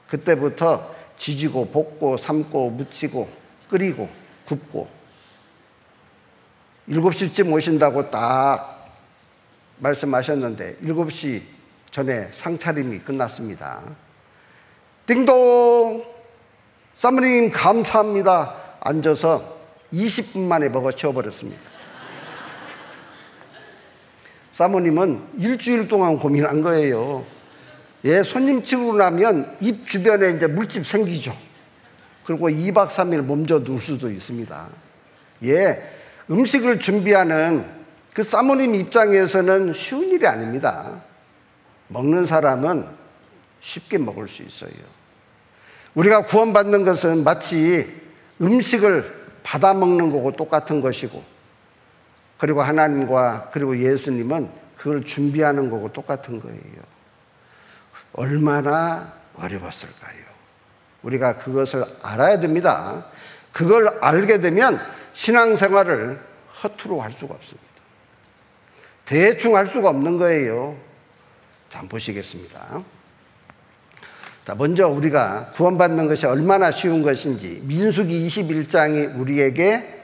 그때부터 지지고 볶고 삶고 무치고 끓이고 굽고 7시쯤 오신다고 딱 말씀하셨는데 7시 전에 상차림이 끝났습니다. 띵동! 사모님 감사합니다. 앉아서 20분 만에 먹어치워버렸습니다. 사모님은 일주일 동안 고민한 거예요. 예, 손님 치고 나면 입 주변에 이제 물집 생기죠. 그리고 2박 3일 몸져 누울 수도 있습니다. 예, 음식을 준비하는 그 사모님 입장에서는 쉬운 일이 아닙니다. 먹는 사람은 쉽게 먹을 수 있어요. 우리가 구원받는 것은 마치 음식을 받아 먹는 거고 똑같은 것이고 그리고 하나님과 그리고 예수님은 그걸 준비하는 거고 똑같은 거예요. 얼마나 어려웠을까요? 우리가 그것을 알아야 됩니다. 그걸 알게 되면 신앙생활을 허투루 할 수가 없습니다. 대충 할 수가 없는 거예요. 자, 한번 보시겠습니다. 자, 먼저 우리가 구원받는 것이 얼마나 쉬운 것인지 민수기 21장이 우리에게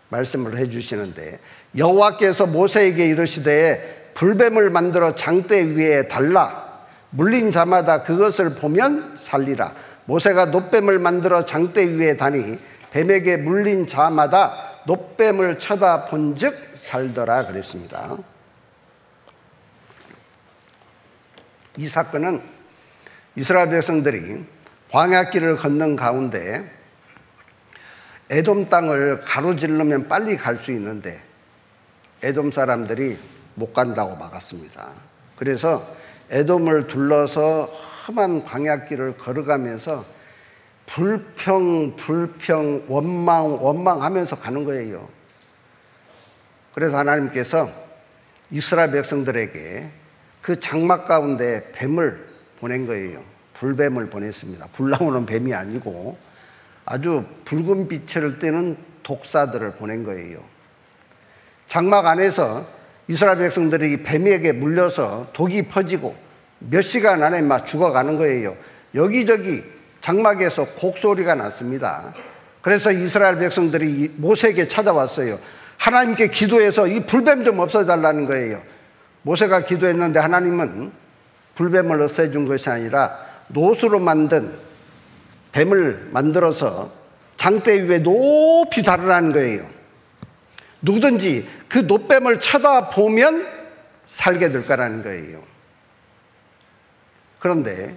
말씀을 해주시는데 여호와께서 모세에게 이르시되 불뱀을 만들어 장대 위에 달라 물린 자마다 그것을 보면 살리라. 모세가 놋뱀을 만들어 장대 위에 다니 뱀에게 물린 자마다 놋뱀을 쳐다본 즉 살더라 그랬습니다. 이 사건은 이스라엘 백성들이 광야길을 걷는 가운데 에돔 땅을 가로질르면 빨리 갈 수 있는데 에돔 사람들이 못 간다고 막았습니다. 그래서 에돔을 둘러서 험한 광야길을 걸어가면서 불평 원망하면서 가는 거예요. 그래서 하나님께서 이스라엘 백성들에게 그 장막 가운데 뱀을 보낸 거예요. 불뱀을 보냈습니다. 불 나오는 뱀이 아니고 아주 붉은 빛을 띠는 독사들을 보낸 거예요. 장막 안에서 이스라엘 백성들이 뱀에게 물려서 독이 퍼지고 몇 시간 안에 막 죽어가는 거예요. 여기저기 장막에서 곡소리가 났습니다. 그래서 이스라엘 백성들이 모세에게 찾아왔어요. 하나님께 기도해서 이 불뱀 좀 없애달라는 거예요. 모세가 기도했는데 하나님은 불뱀을 없애준 것이 아니라 노수로 만든 뱀을 만들어서 장대 위에 높이 달으라는 거예요. 누구든지 그 노뱀을 쳐다보면 살게 될 거라는 거예요. 그런데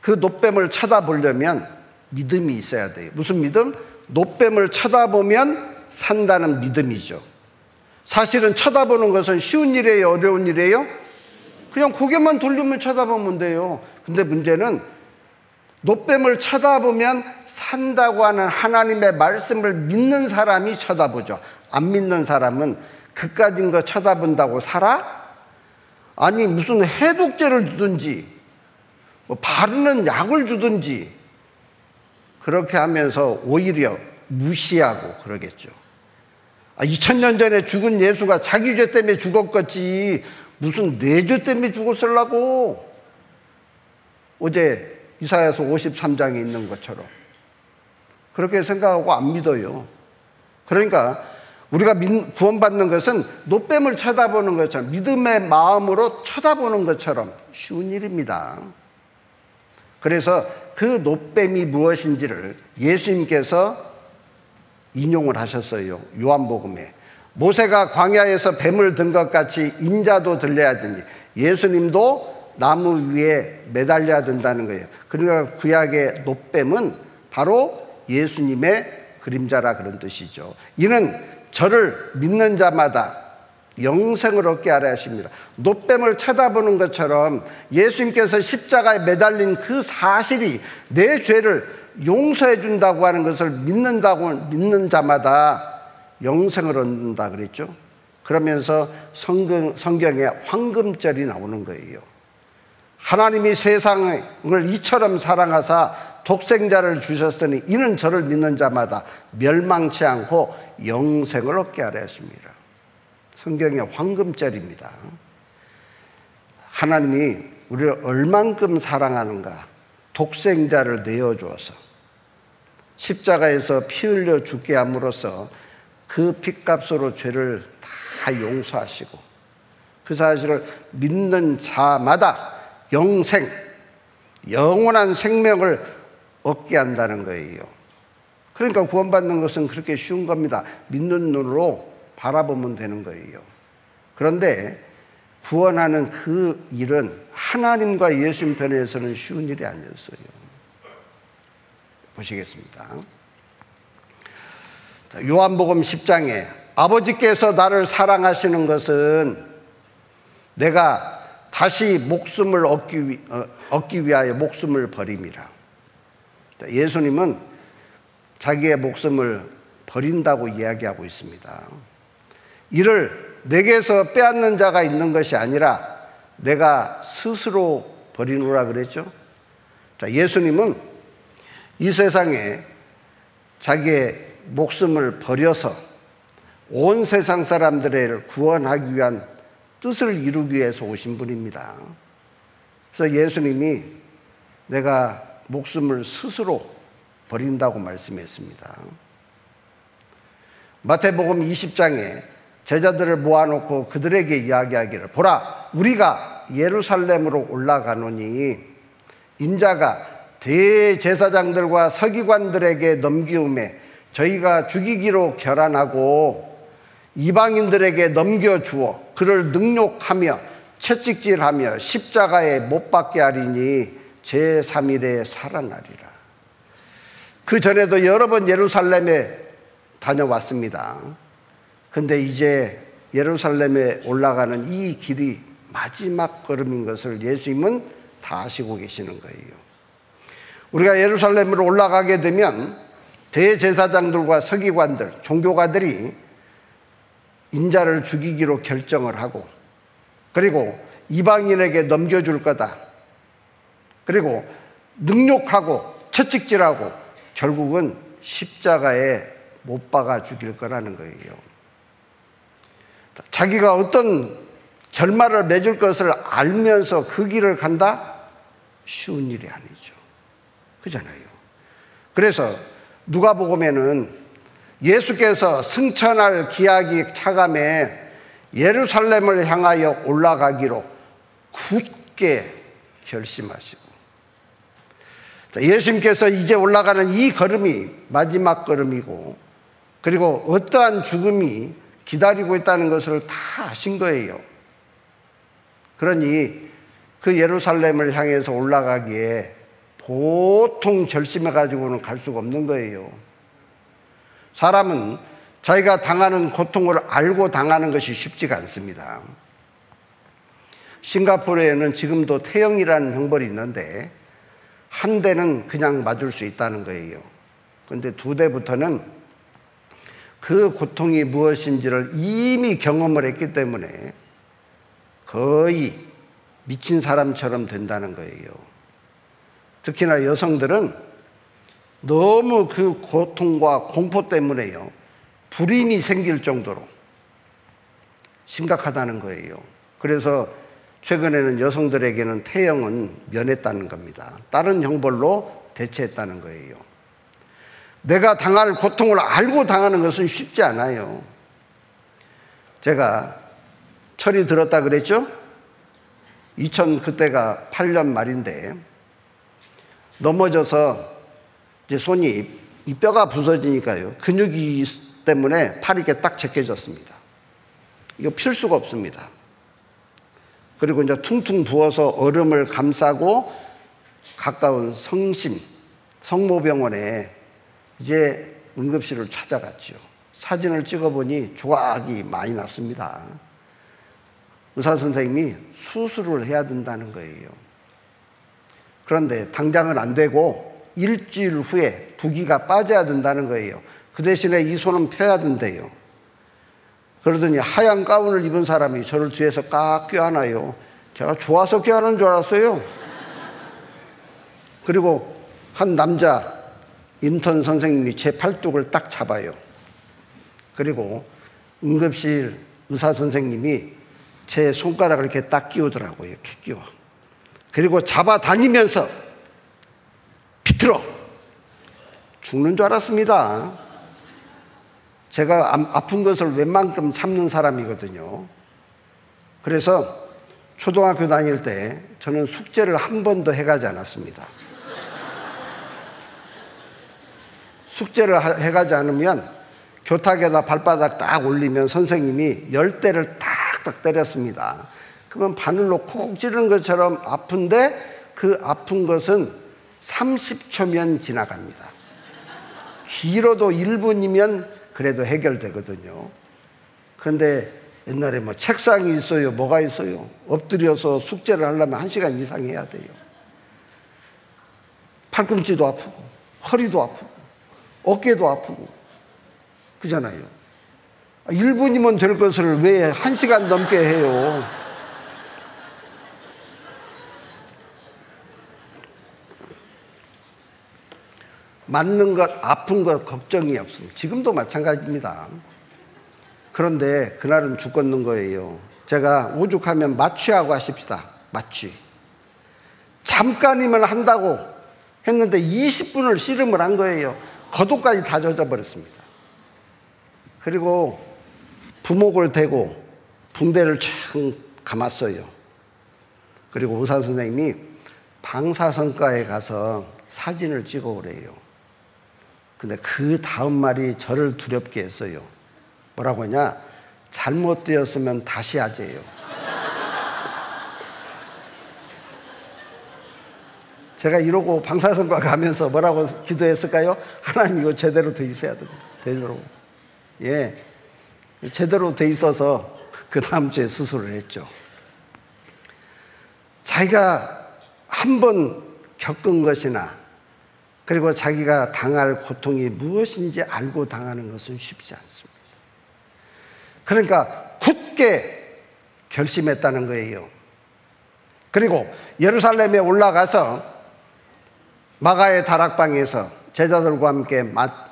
그 노뱀을 쳐다보려면 믿음이 있어야 돼요. 무슨 믿음? 노뱀을 쳐다보면 산다는 믿음이죠. 사실은 쳐다보는 것은 쉬운 일이에요? 어려운 일이에요? 그냥 고개만 돌리면 쳐다보면 돼요. 근데 문제는 노뱀을 쳐다보면 산다고 하는 하나님의 말씀을 믿는 사람이 쳐다보죠. 안 믿는 사람은 그까진 거 쳐다본다고 살아? 아니 무슨 해독제를 주든지 뭐 바르는 약을 주든지 그렇게 하면서 오히려 무시하고 그러겠죠. 2000년 전에 죽은 예수가 자기 죄 때문에 죽었겠지 무슨 내 죄 때문에 죽었으려고. 어제 이사야서 53장에 있는 것처럼 그렇게 생각하고 안 믿어요. 그러니까 우리가 구원받는 것은 노뱀을 쳐다보는 것처럼 믿음의 마음으로 쳐다보는 것처럼 쉬운 일입니다. 그래서 그 노뱀이 무엇인지를 예수님께서 인용을 하셨어요. 요한복음에 모세가 광야에서 뱀을 든 것 같이 인자도 들려야 되니 예수님도 나무 위에 매달려야 된다는 거예요. 그러니까 구약의 노뱀은 바로 예수님의 그림자라 그런 뜻이죠. 이는 저를 믿는 자마다 영생을 얻게 하려 하십니다. 노뱀을 쳐다보는 것처럼 예수님께서 십자가에 매달린 그 사실이 내 죄를 용서해 준다고 하는 것을 믿는 자마다 영생을 얻는다 그랬죠. 그러면서 성경에 황금절이 나오는 거예요. 하나님이 세상을 이처럼 사랑하사 독생자를 주셨으니 이는 저를 믿는 자마다 멸망치 않고 영생을 얻게 하려 하십니다. 성경의 황금절입니다. 하나님이 우리를 얼만큼 사랑하는가. 독생자를 내어주어서 십자가에서 피 흘려 죽게 함으로써 그 핏값으로 죄를 다 용서하시고 그 사실을 믿는 자마다 영생, 영원한 생명을 얻게 한다는 거예요. 그러니까 구원받는 것은 그렇게 쉬운 겁니다. 믿는 눈으로 바라보면 되는 거예요. 그런데 구원하는 그 일은 하나님과 예수님 편에서는 쉬운 일이 아니었어요. 보시겠습니다. 요한복음 10장에 아버지께서 나를 사랑하시는 것은 내가 다시 목숨을 얻기 위하여 목숨을 버림이라. 예수님은 자기의 목숨을 버린다고 이야기하고 있습니다. 이를 내게서 빼앗는 자가 있는 것이 아니라 내가 스스로 버리노라 그랬죠. 예수님은 이 세상에 자기의 목숨을 버려서 온 세상 사람들을 구원하기 위한 뜻을 이루기 위해서 오신 분입니다. 그래서 예수님이 내가 목숨을 스스로 버린다고 말씀했습니다. 마태복음 20장에 제자들을 모아놓고 그들에게 이야기하기를 보라 우리가 예루살렘으로 올라가노니 인자가 대제사장들과 서기관들에게 넘기움에 저희가 죽이기로 결단하고 이방인들에게 넘겨주어 그를 능욕하며 채찍질하며 십자가에 못 박게 하리니 제3일에 살아나리라. 그 전에도 여러 번 예루살렘에 다녀왔습니다. 근데 이제 예루살렘에 올라가는 이 길이 마지막 걸음인 것을 예수님은 다 아시고 계시는 거예요. 우리가 예루살렘으로 올라가게 되면 대제사장들과 서기관들, 종교가들이 인자를 죽이기로 결정을 하고 그리고 이방인에게 넘겨줄 거다. 그리고 능욕하고 채찍질하고 결국은 십자가에 못 박아 죽일 거라는 거예요. 자기가 어떤 결말을 맺을 것을 알면서 그 길을 간다? 쉬운 일이 아니죠. 그잖아요. 그래서 누가복음에는 예수께서 승천할 기약이 차감해 예루살렘을 향하여 올라가기로 굳게 결심하시고, 자, 예수님께서 이제 올라가는 이 걸음이 마지막 걸음이고, 그리고 어떠한 죽음이 기다리고 있다는 것을 다 아신 거예요. 그러니 그 예루살렘을 향해서 올라가기에 보통 결심해가지고는 갈 수가 없는 거예요. 사람은 자기가 당하는 고통을 알고 당하는 것이 쉽지가 않습니다. 싱가포르에는 지금도 태영이라는 형벌이 있는데 한 대는 그냥 맞을 수 있다는 거예요. 그런데 두 대부터는 그 고통이 무엇인지를 이미 경험을 했기 때문에 거의 미친 사람처럼 된다는 거예요. 특히나 여성들은 너무 그 고통과 공포 때문에요, 불임이 생길 정도로 심각하다는 거예요. 그래서 최근에는 여성들에게는 태형은 면했다는 겁니다. 다른 형벌로 대체했다는 거예요. 내가 당할 고통을 알고 당하는 것은 쉽지 않아요. 제가 철이 들었다 그랬죠? 그때가 8년 말인데 넘어져서 이제 손이 이 뼈가 부서지니까요, 근육이 때문에 팔이 이렇게 딱 제껴졌습니다. 이거 필 수가 없습니다. 그리고 이제 퉁퉁 부어서 얼음을 감싸고 가까운 성모병원에 이제 응급실을 찾아갔죠. 사진을 찍어보니 조각이 많이 났습니다. 의사 선생님이 수술을 해야 된다는 거예요. 그런데 당장은 안 되고 일주일 후에 부기가 빠져야 된다는 거예요. 그 대신에 이 손은 펴야 된대요. 그러더니 하얀 가운을 입은 사람이 저를 뒤에서 깍 껴안아요. 제가 좋아서 껴안은 줄 알았어요. 그리고 한 남자 인턴 선생님이 제 팔뚝을 딱 잡아요. 그리고 응급실 의사 선생님이 제 손가락을 이렇게 딱 끼우더라고요. 이렇게 끼워. 그리고 잡아다니면서 비틀어. 죽는 줄 알았습니다. 제가 아픈 것을 웬만큼 참는 사람이거든요. 그래서 초등학교 다닐 때 저는 숙제를 한 번도 해가지 않았습니다. 숙제를 해가지 않으면 교탁에다 발바닥 딱 올리면 선생님이 10대를 탁탁 때렸습니다. 그러면 바늘로 콕 찌르는 것처럼 아픈데 그 아픈 것은 30초면 지나갑니다. 길어도 1분이면 그래도 해결되거든요. 그런데 옛날에 뭐 책상이 있어요, 뭐가 있어요. 엎드려서 숙제를 하려면 1시간 이상 해야 돼요. 팔꿈치도 아프고 허리도 아프고 어깨도 아프고 그잖아요. 1분이면 될 것을 왜 1시간 넘게 해요. 맞는 것, 아픈 것 걱정이 없습니다. 지금도 마찬가지입니다. 그런데 그날은 죽겠는 거예요. 제가 오죽하면 마취하고 하십시다. 마취. 잠깐이면 한다고 했는데 20분을 씨름을 한 거예요. 겉옷까지 다 젖어버렸습니다. 그리고 부목을 대고 붕대를 촥 감았어요. 그리고 의사 선생님이 방사선과에 가서 사진을 찍어 오래요. 근데 그 다음 말이 저를 두렵게 했어요. 뭐라고 하냐? 잘못되었으면 다시 하재요. 제가 이러고 방사선과 가면서 뭐라고 기도했을까요? 하나님 이거 제대로 돼 있어야 됩니다. 제대로. 예. 제대로 돼 있어서 그 다음 주에 수술을 했죠. 자기가 한 번 겪은 것이나 그리고 자기가 당할 고통이 무엇인지 알고 당하는 것은 쉽지 않습니다. 그러니까 굳게 결심했다는 거예요. 그리고 예루살렘에 올라가서 마가의 다락방에서 제자들과 함께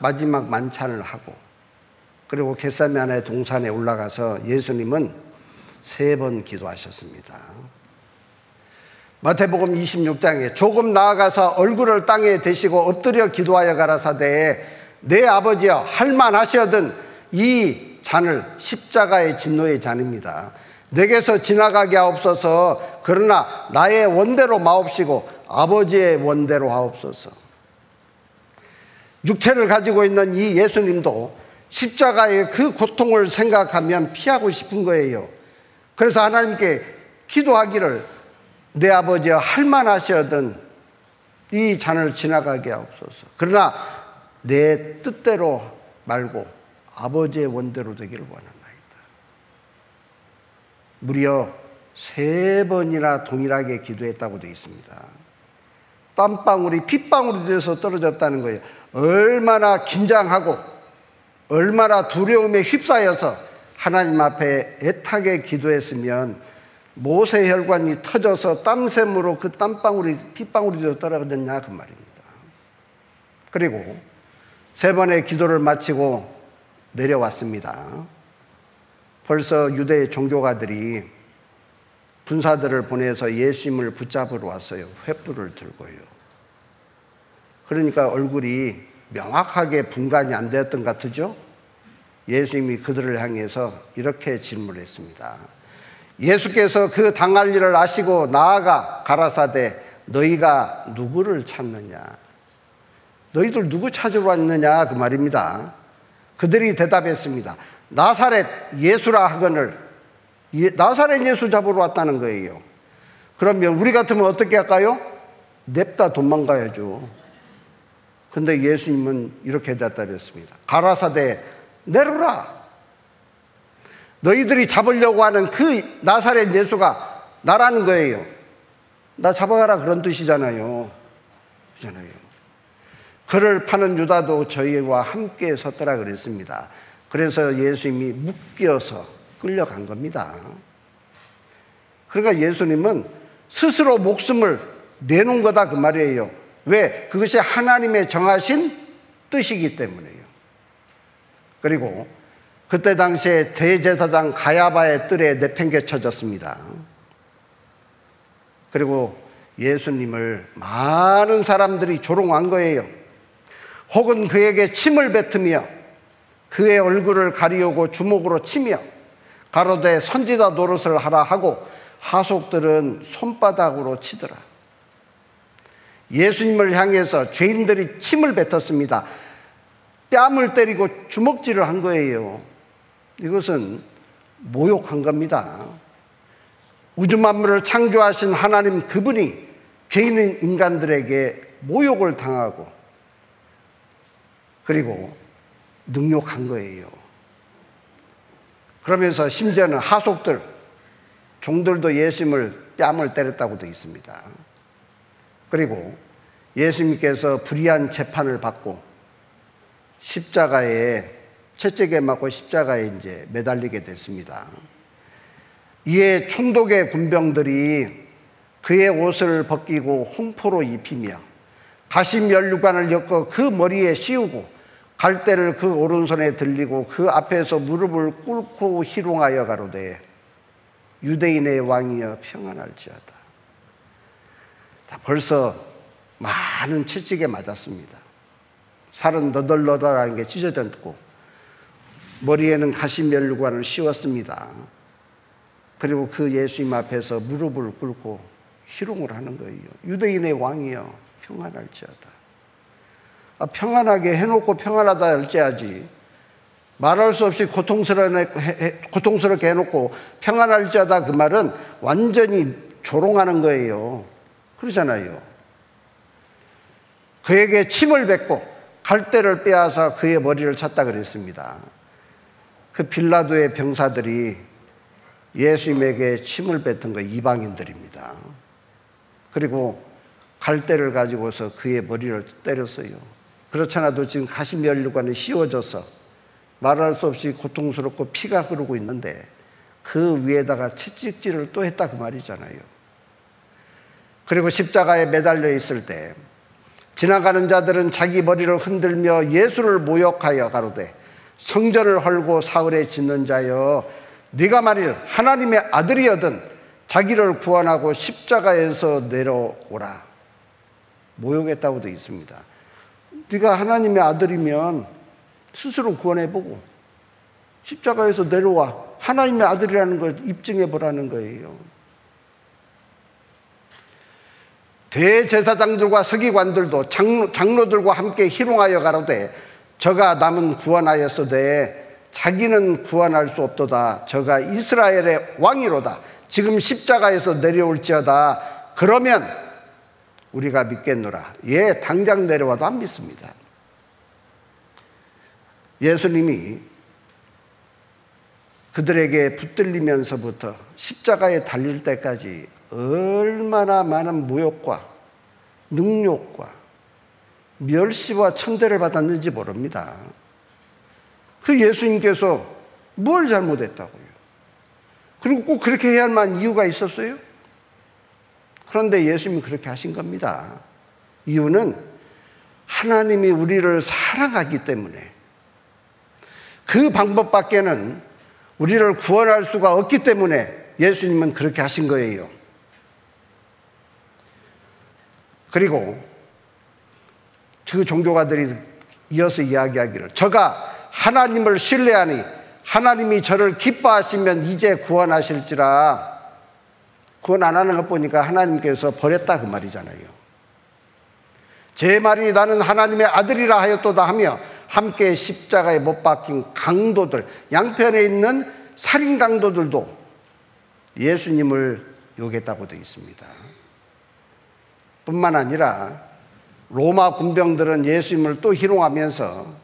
마지막 만찬을 하고 그리고 겟세마네 동산에 올라가서 예수님은 3번 기도하셨습니다. 마태복음 26장에 조금 나아가서 얼굴을 땅에 대시고 엎드려 기도하여 가라사대 내 아버지여 할만하시거든 이 잔을 십자가의 진노의 잔입니다. 내게서 지나가게 하옵소서. 그러나 나의 원대로 마옵시고 아버지의 원대로 하옵소서. 육체를 가지고 있는 이 예수님도 십자가의 그 고통을 생각하면 피하고 싶은 거예요. 그래서 하나님께 기도하기를 내 아버지여 할만하시거든 이 잔을 지나가게 하옵소서. 그러나 내 뜻대로 말고 아버지의 원대로 되기를 원합니다. 무려 3번이나 동일하게 기도했다고 되어 있습니다. 땀방울이 핏방울이 돼서 떨어졌다는 거예요. 얼마나 긴장하고 얼마나 두려움에 휩싸여서 하나님 앞에 애타게 기도했으면 모세혈관이 터져서 땀샘으로 그 땀방울이 핏방울이 되어 떨어졌냐 그 말입니다. 그리고 3번의 기도를 마치고 내려왔습니다. 벌써 유대 종교가들이 군사들을 보내서 예수님을 붙잡으러 왔어요. 횃불을 들고요. 그러니까 얼굴이 명확하게 분간이 안 되었던 것 같으죠? 예수님이 그들을 향해서 이렇게 질문을 했습니다. 예수께서 그 당할 일을 아시고 나아가 가라사대 너희가 누구를 찾느냐? 너희들 누구 찾으러 왔느냐 그 말입니다. 그들이 대답했습니다. 나사렛 예수라 하거늘 나사렛 예수 잡으러 왔다는 거예요. 그러면 우리 같으면 어떻게 할까요? 냅다 도망가야죠. 근데 예수님은 이렇게 대답했습니다. 가라사대 내려라. 너희들이 잡으려고 하는 그 나사렛 예수가 나라는 거예요. 나 잡아가라 그런 뜻이잖아요. 그렇잖아요. 그를 파는 유다도 저희와 함께 섰더라 그랬습니다. 그래서 예수님이 묶여서 끌려간 겁니다. 그러니까 예수님은 스스로 목숨을 내놓은 거다 그 말이에요. 왜? 그것이 하나님의 정하신 뜻이기 때문에요. 그리고 그때 당시에 대제사장 가야바의 뜰에 내팽개쳐졌습니다. 그리고 예수님을 많은 사람들이 조롱한 거예요. 혹은 그에게 침을 뱉으며 그의 얼굴을 가리우고 주먹으로 치며 가로되 선지자 노릇을 하라 하고 하속들은 손바닥으로 치더라. 예수님을 향해서 죄인들이 침을 뱉었습니다. 뺨을 때리고 주먹질을 한 거예요. 이것은 모욕한 겁니다. 우주 만물을 창조하신 하나님 그분이 죄인인 인간들에게 모욕을 당하고 그리고 능욕한 거예요. 그러면서 심지어는 하속들, 종들도 예수님을 뺨을 때렸다고 되어 있습니다. 그리고 예수님께서 불의한 재판을 받고 십자가에 채찍에 맞고 십자가에 이제 매달리게 됐습니다. 이에 총독의 군병들이 그의 옷을 벗기고 홍포로 입히며 가시 면류관을 엮어 그 머리에 씌우고 갈대를 그 오른손에 들리고 그 앞에서 무릎을 꿇고 희롱하여 가로되 유대인의 왕이여 평안할지어다. 벌써 많은 채찍에 맞았습니다. 살은 너덜너덜한 게 찢어졌고 머리에는 가시 면류관을 씌웠습니다. 그리고 그 예수님 앞에서 무릎을 꿇고 희롱을 하는 거예요. 유대인의 왕이여 평안할지어다. 평안하게 해놓고 평안하다 할지하지 말할 수 없이 고통스럽게 해놓고 평안할지어다 그 말은 완전히 조롱하는 거예요. 그러잖아요. 그에게 침을 뱉고 갈대를 빼앗아 그의 머리를 찼다 그랬습니다. 그 빌라도의 병사들이 예수님에게 침을 뱉은 거 이방인들입니다. 그리고 갈대를 가지고서 그의 머리를 때렸어요. 그렇지 않아도 지금 가시면류관이 씌워져서 말할 수 없이 고통스럽고 피가 흐르고 있는데 그 위에다가 채찍질을 또 했다 그 말이잖아요. 그리고 십자가에 매달려 있을 때 지나가는 자들은 자기 머리를 흔들며 예수를 모욕하여 가로되 성전을 헐고 사흘에 짓는 자여 네가 만일 하나님의 아들이여든 자기를 구원하고 십자가에서 내려오라. 모욕했다고 되어 있습니다. 네가 하나님의 아들이면 스스로 구원해보고 십자가에서 내려와 하나님의 아들이라는 걸 입증해보라는 거예요. 대제사장들과 서기관들도 장로들과 함께 희롱하여 가로되 저가 남은 구원하였으되 자기는 구원할 수 없도다. 저가 이스라엘의 왕이로다. 지금 십자가에서 내려올지어다. 그러면 우리가 믿겠노라. 예, 당장 내려와도 안 믿습니다. 예수님이 그들에게 붙들리면서부터 십자가에 달릴 때까지 얼마나 많은 모욕과 능욕과 멸시와 천대를 받았는지 모릅니다. 그 예수님께서 뭘 잘못했다고요? 그리고 꼭 그렇게 해야 할 만한 이유가 있었어요? 그런데 예수님이 그렇게 하신 겁니다. 이유는 하나님이 우리를 사랑하기 때문에, 그 방법밖에는 우리를 구원할 수가 없기 때문에 예수님은 그렇게 하신 거예요. 그리고 그 종교가들이 이어서 이야기하기를 저가 하나님을 신뢰하니 하나님이 저를 기뻐하시면 이제 구원하실지라. 구원 안 하는 것 보니까 하나님께서 버렸다 그 말이잖아요. 제 말이 나는 하나님의 아들이라 하였도다 하며 함께 십자가에 못 박힌 강도들, 양편에 있는 살인 강도들도 예수님을 욕했다고 되어 있습니다. 뿐만 아니라 로마 군병들은 예수님을 또 희롱하면서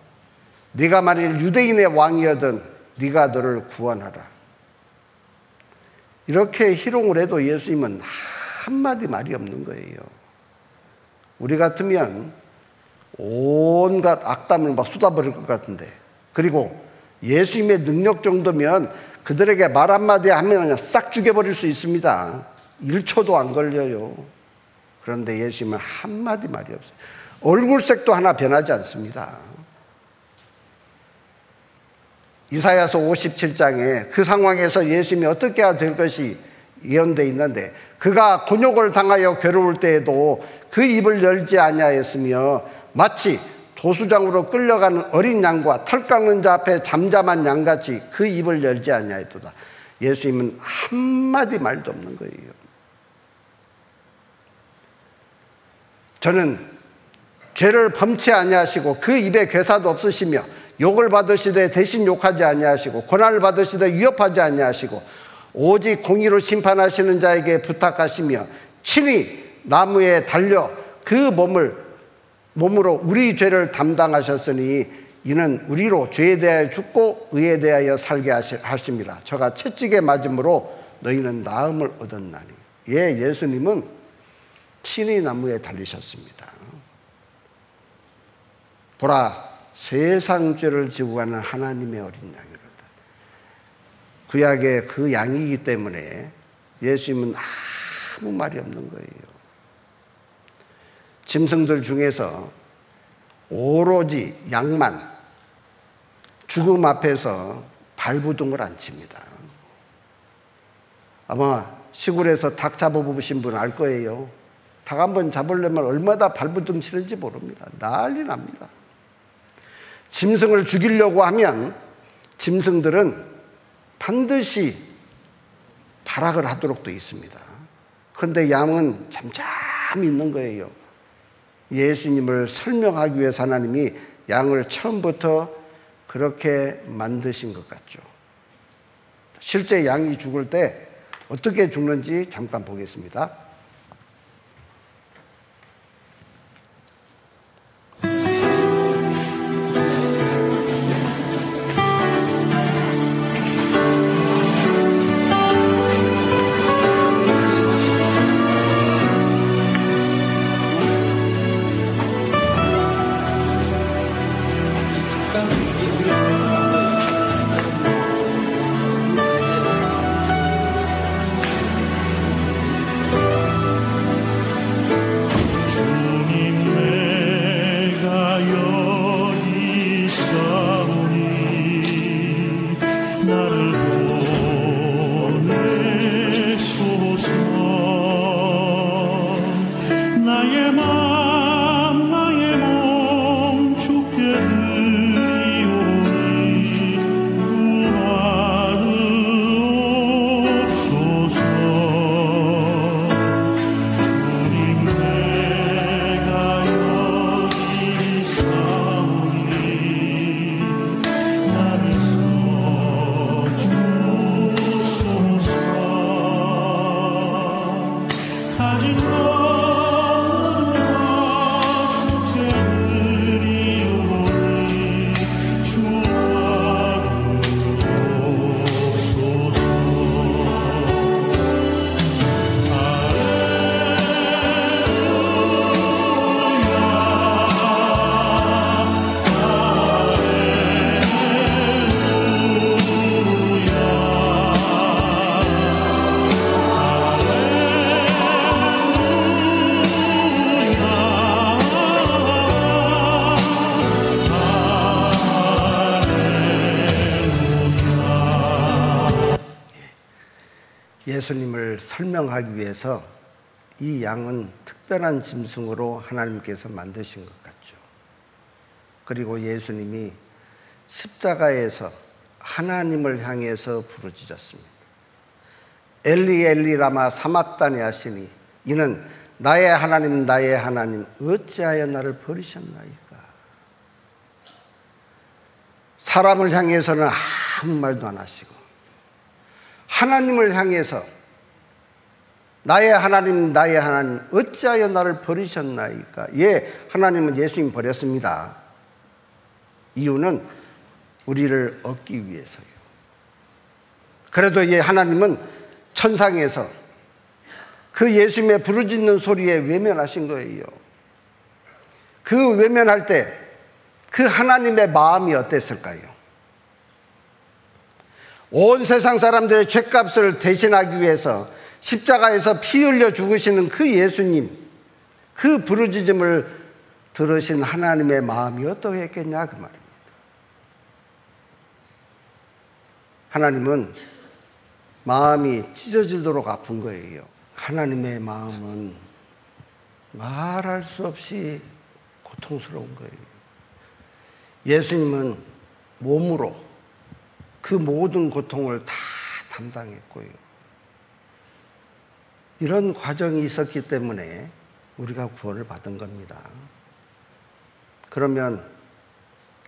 네가 만일 유대인의 왕이어든 네가 너를 구원하라. 이렇게 희롱을 해도 예수님은 한마디 말이 없는 거예요. 우리 같으면 온갖 악담을 막 쏟아버릴 것 같은데, 그리고 예수님의 능력 정도면 그들에게 말 한마디 하면 그냥 싹 죽여버릴 수 있습니다. 1초도 안 걸려요. 그런데 예수님은 한마디 말이 없어요. 얼굴색도 하나 변하지 않습니다. 이사야서 57장에 그 상황에서 예수님이 어떻게 해야 될 것이 예언되어 있는데, 그가 곤욕을 당하여 괴로울 때에도 그 입을 열지 아니하였으며 마치 도수장으로 끌려가는 어린 양과 털 깎는 자 앞에 잠잠한 양같이 그 입을 열지 아니하였도다. 예수님은 한마디 말도 없는 거예요. 저는 죄를 범치 아니하시고 그 입에 괴사도 없으시며 욕을 받으시되 대신 욕하지 아니하시고 고난을 받으시되 위협하지 아니하시고 오직 공의로 심판하시는 자에게 부탁하시며 친히 나무에 달려 그 몸으로 우리 죄를 담당하셨으니 이는 우리로 죄에 대하여 죽고 의에 대하여 살게 하심이라. 저가 채찍에 맞음으로 너희는 나음을 얻었나니. 예, 예수님은 친히 나무에 달리셨습니다. 보라, 세상 죄를 지고 가는 하나님의 어린 양이로다. 구약의 그 양이기 때문에 예수님은 아무 말이 없는 거예요. 짐승들 중에서 오로지 양만 죽음 앞에서 발부둥을 안 칩니다. 아마 시골에서 닭 잡아보신 분 알 거예요. 닭 한번 잡으려면 얼마나 발부둥 치는지 모릅니다. 난리 납니다. 짐승을 죽이려고 하면 짐승들은 반드시 발악을 하도록 되어 있습니다. 그런데 양은 잠잠히 있는 거예요. 예수님을 설명하기 위해서 하나님이 양을 처음부터 그렇게 만드신 것 같죠. 실제 양이 죽을 때 어떻게 죽는지 잠깐 보겠습니다. 가진 모두가 주께 드리오니 주와 주옵소서. 예수님을 설명하기 위해서 이 양은 특별한 짐승으로 하나님께서 만드신 것 같죠. 그리고 예수님이 십자가에서 하나님을 향해서 부르짖었습니다. 엘리 엘리 라마 사막다니 하시니 이는 나의 하나님 나의 하나님 어찌하여 나를 버리셨나이까. 사람을 향해서는 아무 말도 안 하시고 하나님을 향해서 나의 하나님 나의 하나님 어찌하여 나를 버리셨나이까. 예, 하나님은 예수님 버렸습니다. 이유는 우리를 얻기 위해서요. 그래도 예, 하나님은 천상에서 그 예수님의 부르짖는 소리에 외면하신 거예요. 그 외면할 때 그 하나님의 마음이 어땠을까요? 온 세상 사람들의 죄값을 대신하기 위해서 십자가에서 피 흘려 죽으시는 그 예수님, 그 부르짖음을 들으신 하나님의 마음이 어떠했겠냐 그 말입니다. 하나님은 마음이 찢어지도록 아픈 거예요. 하나님의 마음은 말할 수 없이 고통스러운 거예요. 예수님은 몸으로 그 모든 고통을 다 담당했고요. 이런 과정이 있었기 때문에 우리가 구원을 받은 겁니다. 그러면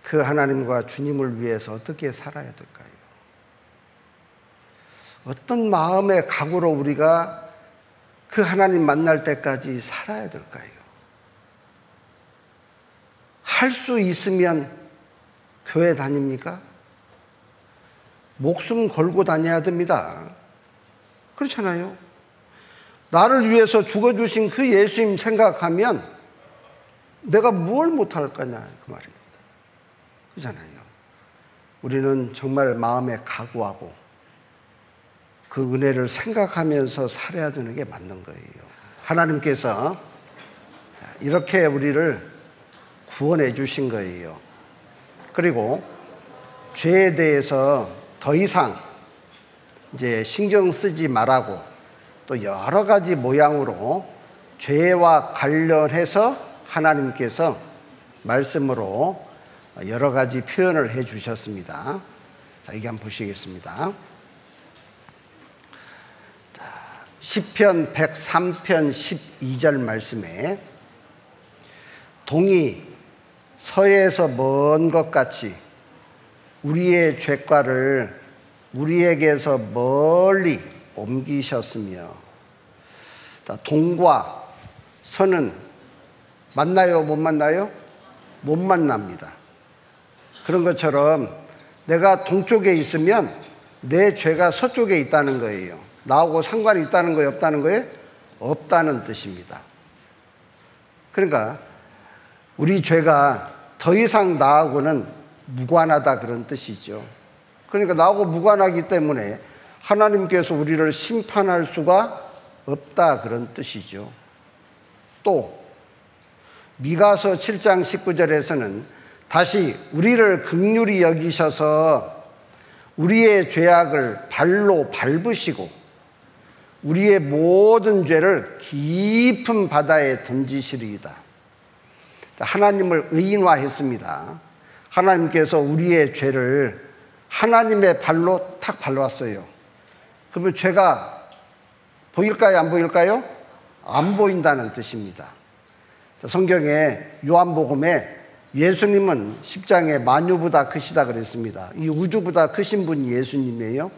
그 하나님과 주님을 위해서 어떻게 살아야 될까요? 어떤 마음의 각오로 우리가 그 하나님 만날 때까지 살아야 될까요? 할 수 있으면 교회 다닙니까? 목숨 걸고 다녀야 됩니다. 그렇잖아요. 나를 위해서 죽어주신 그 예수님 생각하면 내가 뭘 못할 거냐 그 말입니다. 그렇잖아요. 우리는 정말 마음에 각오하고 그 은혜를 생각하면서 살아야 되는 게 맞는 거예요. 하나님께서 이렇게 우리를 구원해 주신 거예요. 그리고 죄에 대해서 더 이상 이제 신경 쓰지 말라고 또 여러 가지 모양으로 죄와 관련해서 하나님께서 말씀으로 여러 가지 표현을 해 주셨습니다. 자, 이게 한번 보시겠습니다. 시편 103편 12절 말씀에 동이 서해에서 먼 것 같이 우리의 죄과를 우리에게서 멀리 옮기셨으며. 동과 서는 만나요? 못 만나요? 못 만납니다. 그런 것처럼 내가 동쪽에 있으면 내 죄가 서쪽에 있다는 거예요. 나하고 상관이 있다는 거예요? 없다는 거예요? 없다는 뜻입니다. 그러니까 우리 죄가 더 이상 나하고는 무관하다 그런 뜻이죠. 그러니까 나하고 무관하기 때문에 하나님께서 우리를 심판할 수가 없다 그런 뜻이죠. 또 미가서 7장 19절에서는 다시 우리를 긍휼히 여기셔서 우리의 죄악을 발로 밟으시고 우리의 모든 죄를 깊은 바다에 던지시리이다. 하나님을 의인화했습니다. 하나님께서 우리의 죄를 하나님의 발로 탁 밟았어요. 그러면 죄가 보일까요? 안 보일까요? 안 보인다는 뜻입니다. 성경에 요한복음에 예수님은 십장에 만유보다 크시다 그랬습니다. 이 우주보다 크신 분이 예수님이에요.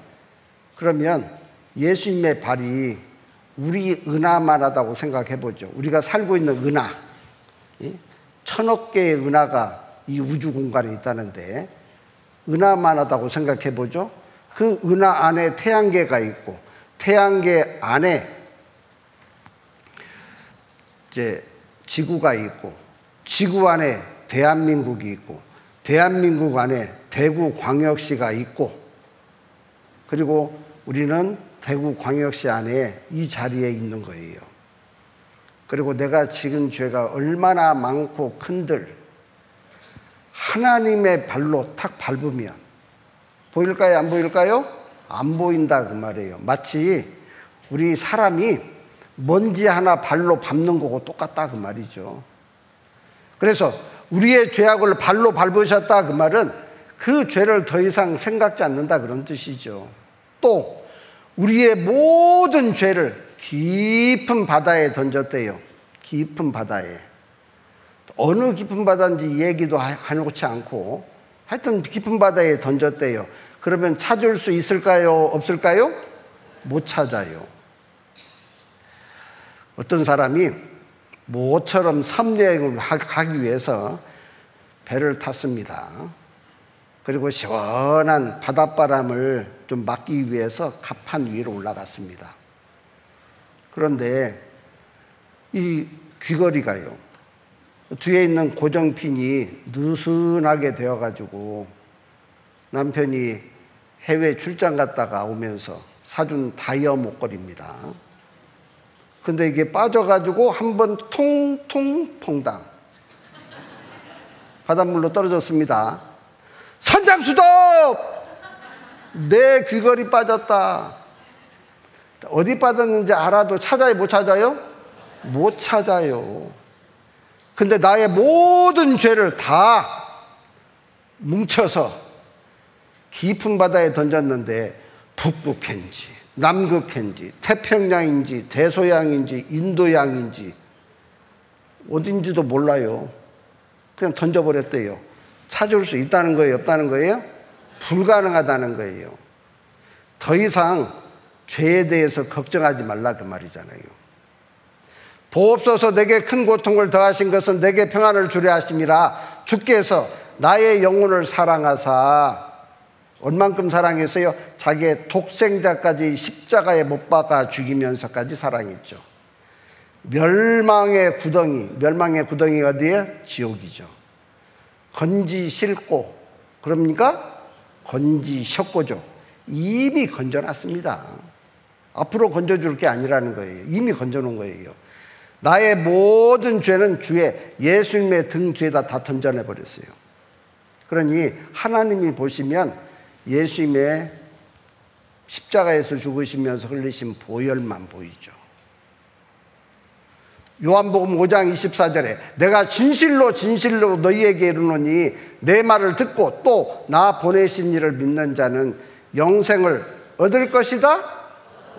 그러면 예수님의 발이 우리 은하만 하다고 생각해 보죠. 우리가 살고 있는 은하, 1000억 개의 은하가 이 우주 공간에 있다는데 은하만 하다고 생각해 보죠. 그 은하 안에 태양계가 있고 태양계 안에 이제 지구가 있고 지구 안에 대한민국이 있고 대한민국 안에 대구광역시가 있고 그리고 우리는 대구광역시 안에 이 자리에 있는 거예요. 그리고 내가 지은 죄가 얼마나 많고 큰들 하나님의 발로 탁 밟으면 보일까요? 안 보일까요? 안 보인다 그 말이에요. 마치 우리 사람이 먼지 하나 발로 밟는 거고 똑같다 그 말이죠. 그래서 우리의 죄악을 발로 밟으셨다 그 말은 그 죄를 더 이상 생각지 않는다 그런 뜻이죠. 또 우리의 모든 죄를 깊은 바다에 던졌대요. 깊은 바다에. 어느 깊은 바다인지 얘기도 해놓지 않고 하여튼 깊은 바다에 던졌대요. 그러면 찾을 수 있을까요? 없을까요? 못 찾아요. 어떤 사람이 모처럼 섬여행을 가기 위해서 배를 탔습니다. 그리고 시원한 바닷바람을 좀 맞기 위해서 갑판 위로 올라갔습니다. 그런데 이 귀걸이가요, 뒤에 있는 고정핀이 느슨하게 되어가지고 남편이 해외 출장 갔다가 오면서 사준 다이아 목걸이입니다. 근데 이게 빠져가지고 한번 통통 퐁당 바닷물로 떨어졌습니다. 선장수도 내 귀걸이 빠졌다. 어디 빠졌는지 알아도 찾아요? 못 찾아요? 못 찾아요. 근데 나의 모든 죄를 다 뭉쳐서 깊은 바다에 던졌는데 북극해인지 남극해인지 태평양인지 대서양인지 인도양인지 어딘지도 몰라요. 그냥 던져버렸대요. 찾을 수 있다는 거예요? 없다는 거예요? 불가능하다는 거예요. 더 이상 죄에 대해서 걱정하지 말라 그 말이잖아요. 보옵소서 내게 큰 고통을 더하신 것은 내게 평안을 주려 하심이라. 주께서 나의 영혼을 사랑하사 얼만큼 사랑했어요? 자기의 독생자까지 십자가에 못 박아 죽이면서까지 사랑했죠. 멸망의 구덩이가 어디예요? 지옥이죠. 건지실고, 그럽니까? 건지셨고죠. 이미 건져놨습니다. 앞으로 건져줄 게 아니라는 거예요. 이미 건져놓은 거예요. 나의 모든 죄는 주의 예수님의 등 뒤에다 다 던져내버렸어요. 그러니 하나님이 보시면 예수님의 십자가에서 죽으시면서 흘리신 보혈만 보이죠. 요한복음 5장 24절에 내가 진실로 진실로 너희에게 이르노니 내 말을 듣고 또 나 보내신 이를 믿는 자는 영생을 얻을 것이다?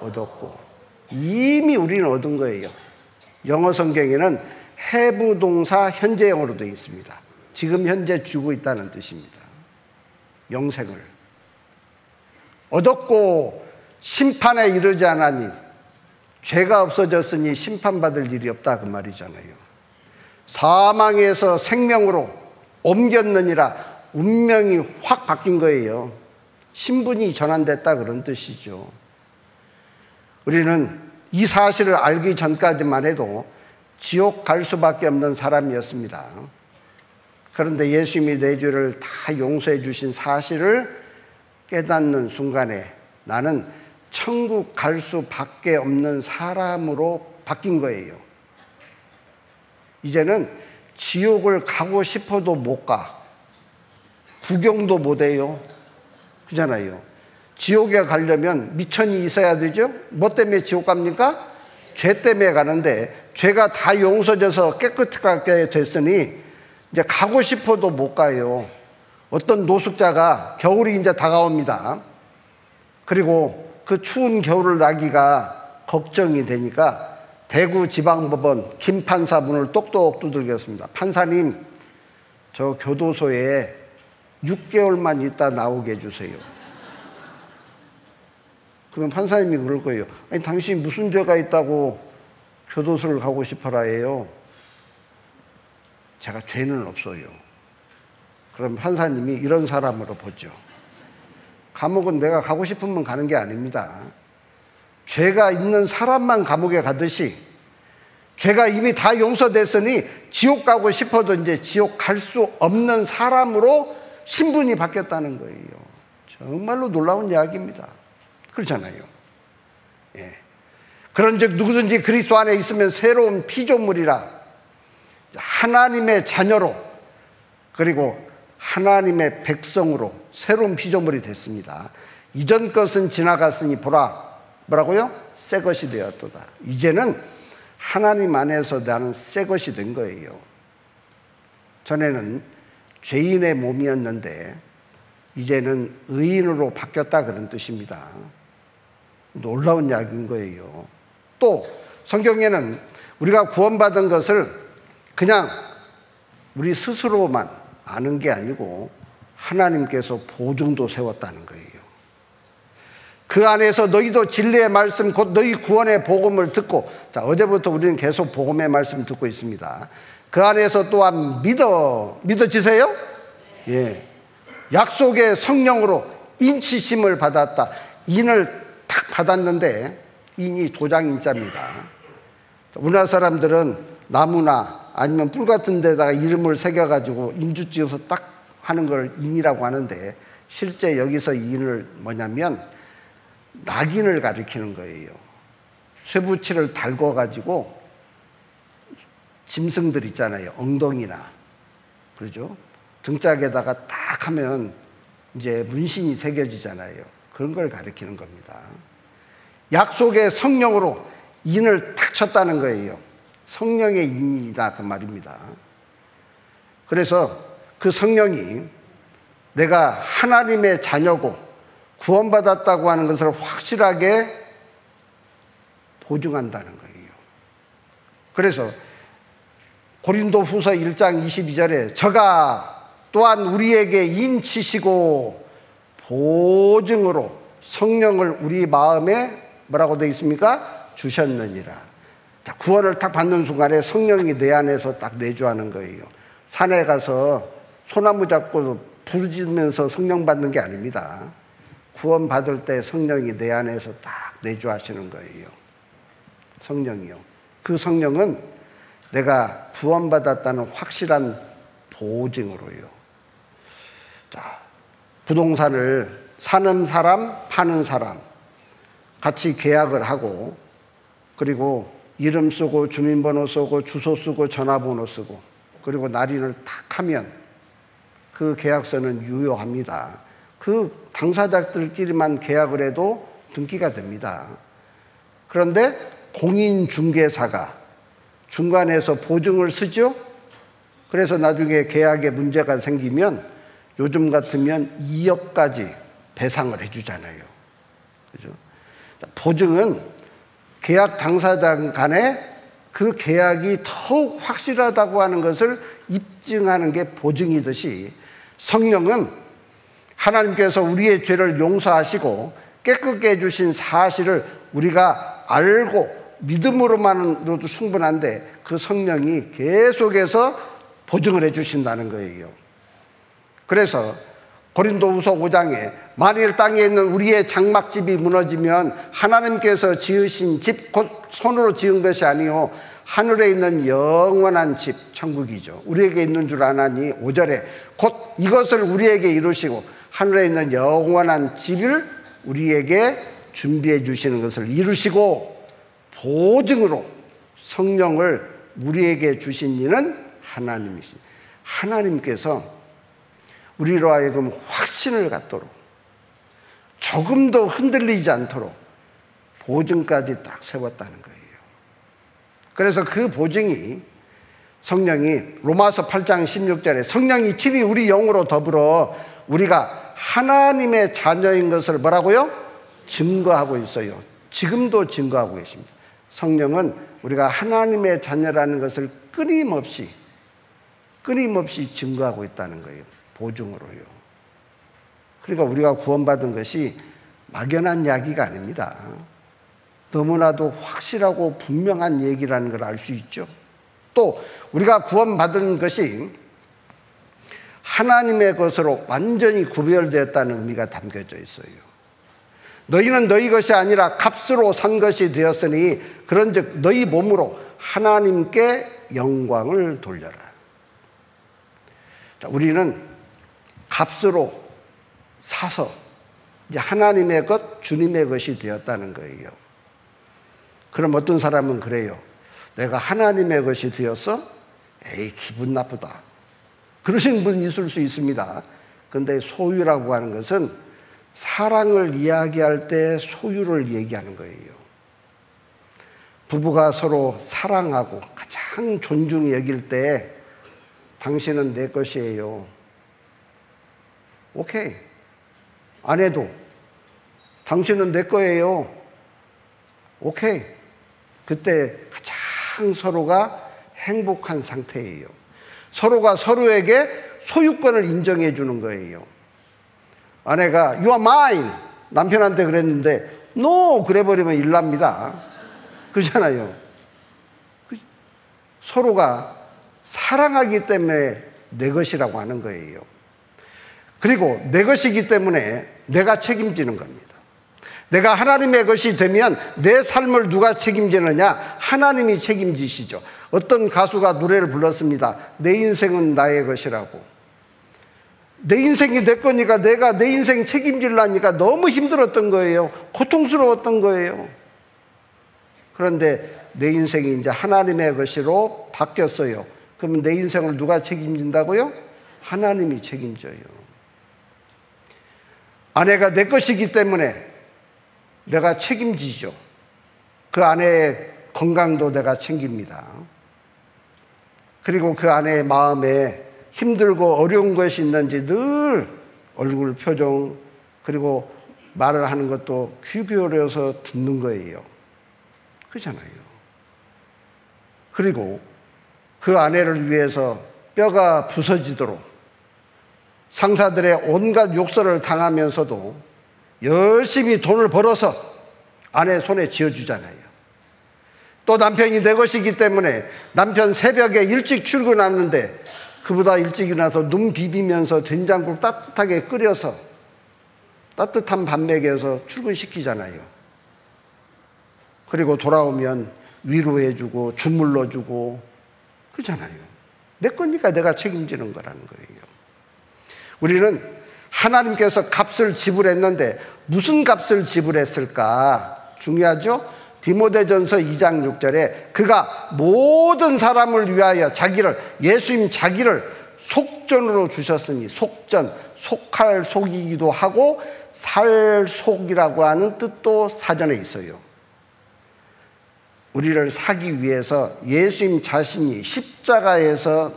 얻었고. 이미 우리는 얻은 거예요. 영어 성경에는 have 동사 현재형으로 되어 있습니다. 지금 현재 주고 있다는 뜻입니다. 영생을 얻었고 심판에 이르지 않으니 죄가 없어졌으니 심판받을 일이 없다 그 말이잖아요. 사망에서 생명으로 옮겼느니라. 운명이 확 바뀐 거예요. 신분이 전환됐다 그런 뜻이죠. 우리는 이 사실을 알기 전까지만 해도 지옥 갈 수밖에 없는 사람이었습니다. 그런데 예수님이 내 죄를 다 용서해 주신 사실을 깨닫는 순간에 나는 천국 갈 수밖에 없는 사람으로 바뀐 거예요. 이제는 지옥을 가고 싶어도 못 가. 구경도 못 해요. 그잖아요. 지옥에 가려면 미천이 있어야 되죠. 뭐 때문에 지옥 갑니까? 죄 때문에 가는데 죄가 다 용서져서 깨끗하게 됐으니 이제 가고 싶어도 못 가요. 어떤 노숙자가 겨울이 이제 다가옵니다. 그리고 그 추운 겨울을 나기가 걱정이 되니까 대구지방법원 김판사 문을 똑똑 두들겼습니다. 판사님, 저 교도소에 6개월만 있다 나오게 해주세요. 그러면 판사님이 그럴 거예요. 아니, 당신이 무슨 죄가 있다고 교도소를 가고 싶어라 해요. 제가 죄는 없어요. 그럼 판사님이 이런 사람으로 보죠. 감옥은 내가 가고 싶으면 가는 게 아닙니다. 죄가 있는 사람만 감옥에 가듯이 죄가 이미 다 용서됐으니 지옥 가고 싶어도 이제 지옥 갈 수 없는 사람으로 신분이 바뀌었다는 거예요. 정말로 놀라운 이야기입니다. 그렇잖아요. 예. 그런즉 누구든지 그리스도 안에 있으면 새로운 피조물이라, 하나님의 자녀로, 그리고 하나님의 백성으로 새로운 피조물이 됐습니다. 이전 것은 지나갔으니 보라, 뭐라고요? 새 것이 되었도다. 이제는 하나님 안에서 나는 새 것이 된 거예요. 전에는 죄인의 몸이었는데 이제는 의인으로 바뀌었다, 그런 뜻입니다. 놀라운 이야기인 거예요. 또 성경에는 우리가 구원받은 것을 그냥 우리 스스로만 아는 게 아니고 하나님께서 보증도 세웠다는 거예요. 그 안에서 너희도 진리의 말씀 곧 너희 구원의 복음을 듣고, 자, 어제부터 우리는 계속 복음의 말씀 듣고 있습니다. 그 안에서 또한 믿어지세요? 예. 약속의 성령으로 인치심을 받았다. 인을 탁 받았는데 인이 도장인자입니다. 우리나라 사람들은 나무나 아니면 뿔 같은 데다가 이름을 새겨가지고 인주 지어서 딱 하는 걸 인이라고 하는데, 실제 여기서 인을 뭐냐면 낙인을 가리키는 거예요. 쇠붙이를 달궈가지고 짐승들 있잖아요. 엉덩이나, 그러죠? 등짝에다가 딱 하면 이제 문신이 새겨지잖아요. 그런 걸 가리키는 겁니다. 약속의 성령으로 인을 탁 쳤다는 거예요. 성령의 인이다, 그 말입니다. 그래서 그 성령이 내가 하나님의 자녀고 구원받았다고 하는 것을 확실하게 보증한다는 거예요. 그래서 고린도후서 1장 22절에 저가 또한 우리에게 인치시고 보증으로 성령을 우리 마음에 뭐라고 되어 있습니까? 주셨느니라. 자, 구원을 딱 받는 순간에 성령이 내 안에서 딱 내주하는 거예요. 산에 가서 소나무 잡고 부르짖으면서 성령 받는 게 아닙니다. 구원 받을 때 성령이 내 안에서 딱 내주하시는 거예요. 성령이요. 그 성령은 내가 구원받았다는 확실한 보증으로요. 자, 부동산을 사는 사람, 파는 사람 같이 계약을 하고, 그리고 이름 쓰고 주민번호 쓰고 주소 쓰고 전화번호 쓰고, 그리고 날인을 탁 하면 그 계약서는 유효합니다. 그 당사자들끼리만 계약을 해도 등기가 됩니다. 그런데 공인중개사가 중간에서 보증을 쓰죠. 그래서 나중에 계약에 문제가 생기면 요즘 같으면 2억까지 배상을 해주잖아요. 그죠? 보증은 계약 당사자 간에 그 계약이 더욱 확실하다고 하는 것을 입증하는 게 보증이듯이, 성령은 하나님께서 우리의 죄를 용서하시고 깨끗게 해주신 사실을 우리가 알고 믿음으로만으로도 충분한데 그 성령이 계속해서 보증을 해주신다는 거예요. 그래서 고린도후서 5장에 만일 땅에 있는 우리의 장막집이 무너지면 하나님께서 지으신 집 곧 손으로 지은 것이 아니요 하늘에 있는 영원한 집 천국이죠. 우리에게 있는 줄 아나니 5절에 곧 이것을 우리에게 이루시고 하늘에 있는 영원한 집을 우리에게 준비해 주시는 것을 이루시고 보증으로 성령을 우리에게 주신 이는 하나님이십니다. 하나님께서 우리로 하여금 확신을 갖도록, 조금도 흔들리지 않도록 보증까지 딱 세웠다는 거예요. 그래서 그 보증이 성령이 로마서 8장 16절에 성령이 친히 우리 영으로 더불어 우리가 하나님의 자녀인 것을 뭐라고요? 증거하고 있어요. 지금도 증거하고 계십니다. 성령은 우리가 하나님의 자녀라는 것을 끊임없이 증거하고 있다는 거예요. 보증으로요. 그러니까 우리가 구원받은 것이 막연한 이야기가 아닙니다. 너무나도 확실하고 분명한 얘기라는 걸 알 수 있죠. 또 우리가 구원받은 것이 하나님의 것으로 완전히 구별되었다는 의미가 담겨져 있어요. 너희는 너희 것이 아니라 값으로 산 것이 되었으니 그런즉 너희 몸으로 하나님께 영광을 돌려라. 우리는 값으로 사서 이제 하나님의 것, 주님의 것이 되었다는 거예요. 그럼 어떤 사람은 그래요. 내가 하나님의 것이 되었어? 에이, 기분 나쁘다. 그러신 분이 있을 수 있습니다. 그런데 소유라고 하는 것은 사랑을 이야기할 때 소유를 얘기하는 거예요. 부부가 서로 사랑하고 가장 존중히 여길 때 당신은 내 것이에요. 오케이. 아내도 당신은 내 거예요. 오케이. 그때 가장 서로가 행복한 상태예요. 서로가 서로에게 소유권을 인정해 주는 거예요. 아내가 You are mine 남편한테 그랬는데 No 그래버리면 일납니다. 그렇잖아요. 서로가 사랑하기 때문에 내 것이라고 하는 거예요. 그리고 내 것이기 때문에 내가 책임지는 겁니다. 내가 하나님의 것이 되면 내 삶을 누가 책임지느냐? 하나님이 책임지시죠. 어떤 가수가 노래를 불렀습니다. 내 인생은 나의 것이라고. 내 인생이 내 거니까 내가 내 인생 책임지려니까 너무 힘들었던 거예요. 고통스러웠던 거예요. 그런데 내 인생이 이제 하나님의 것으로 바뀌었어요. 그러면 내 인생을 누가 책임진다고요? 하나님이 책임져요. 아내가 내 것이기 때문에 내가 책임지죠. 그 아내의 건강도 내가 챙깁니다. 그리고 그 아내의 마음에 힘들고 어려운 것이 있는지 늘 얼굴 표정 그리고 말을 하는 것도 귀 기울여서 듣는 거예요. 그렇잖아요. 그리고 그 아내를 위해서 뼈가 부서지도록 상사들의 온갖 욕설을 당하면서도 열심히 돈을 벌어서 아내 손에 쥐어주잖아요. 또 남편이 내 것이기 때문에 남편 새벽에 일찍 출근하는데 그보다 일찍 일어나서 눈 비비면서 된장국 따뜻하게 끓여서 따뜻한 밥 먹여서 출근시키잖아요. 그리고 돌아오면 위로해주고 주물러주고 그렇잖아요. 내 거니까 내가 책임지는 거라는 거예요. 우리는 하나님께서 값을 지불했는데 무슨 값을 지불했을까? 중요하죠? 디모데전서 2장 6절에 그가 모든 사람을 위하여 자기를 예수님 자기를 속전으로 주셨으니 속전, 속할 속이기도 하고 살 속이라고 하는 뜻도 사전에 있어요. 우리를 사기 위해서 예수님 자신이 십자가에서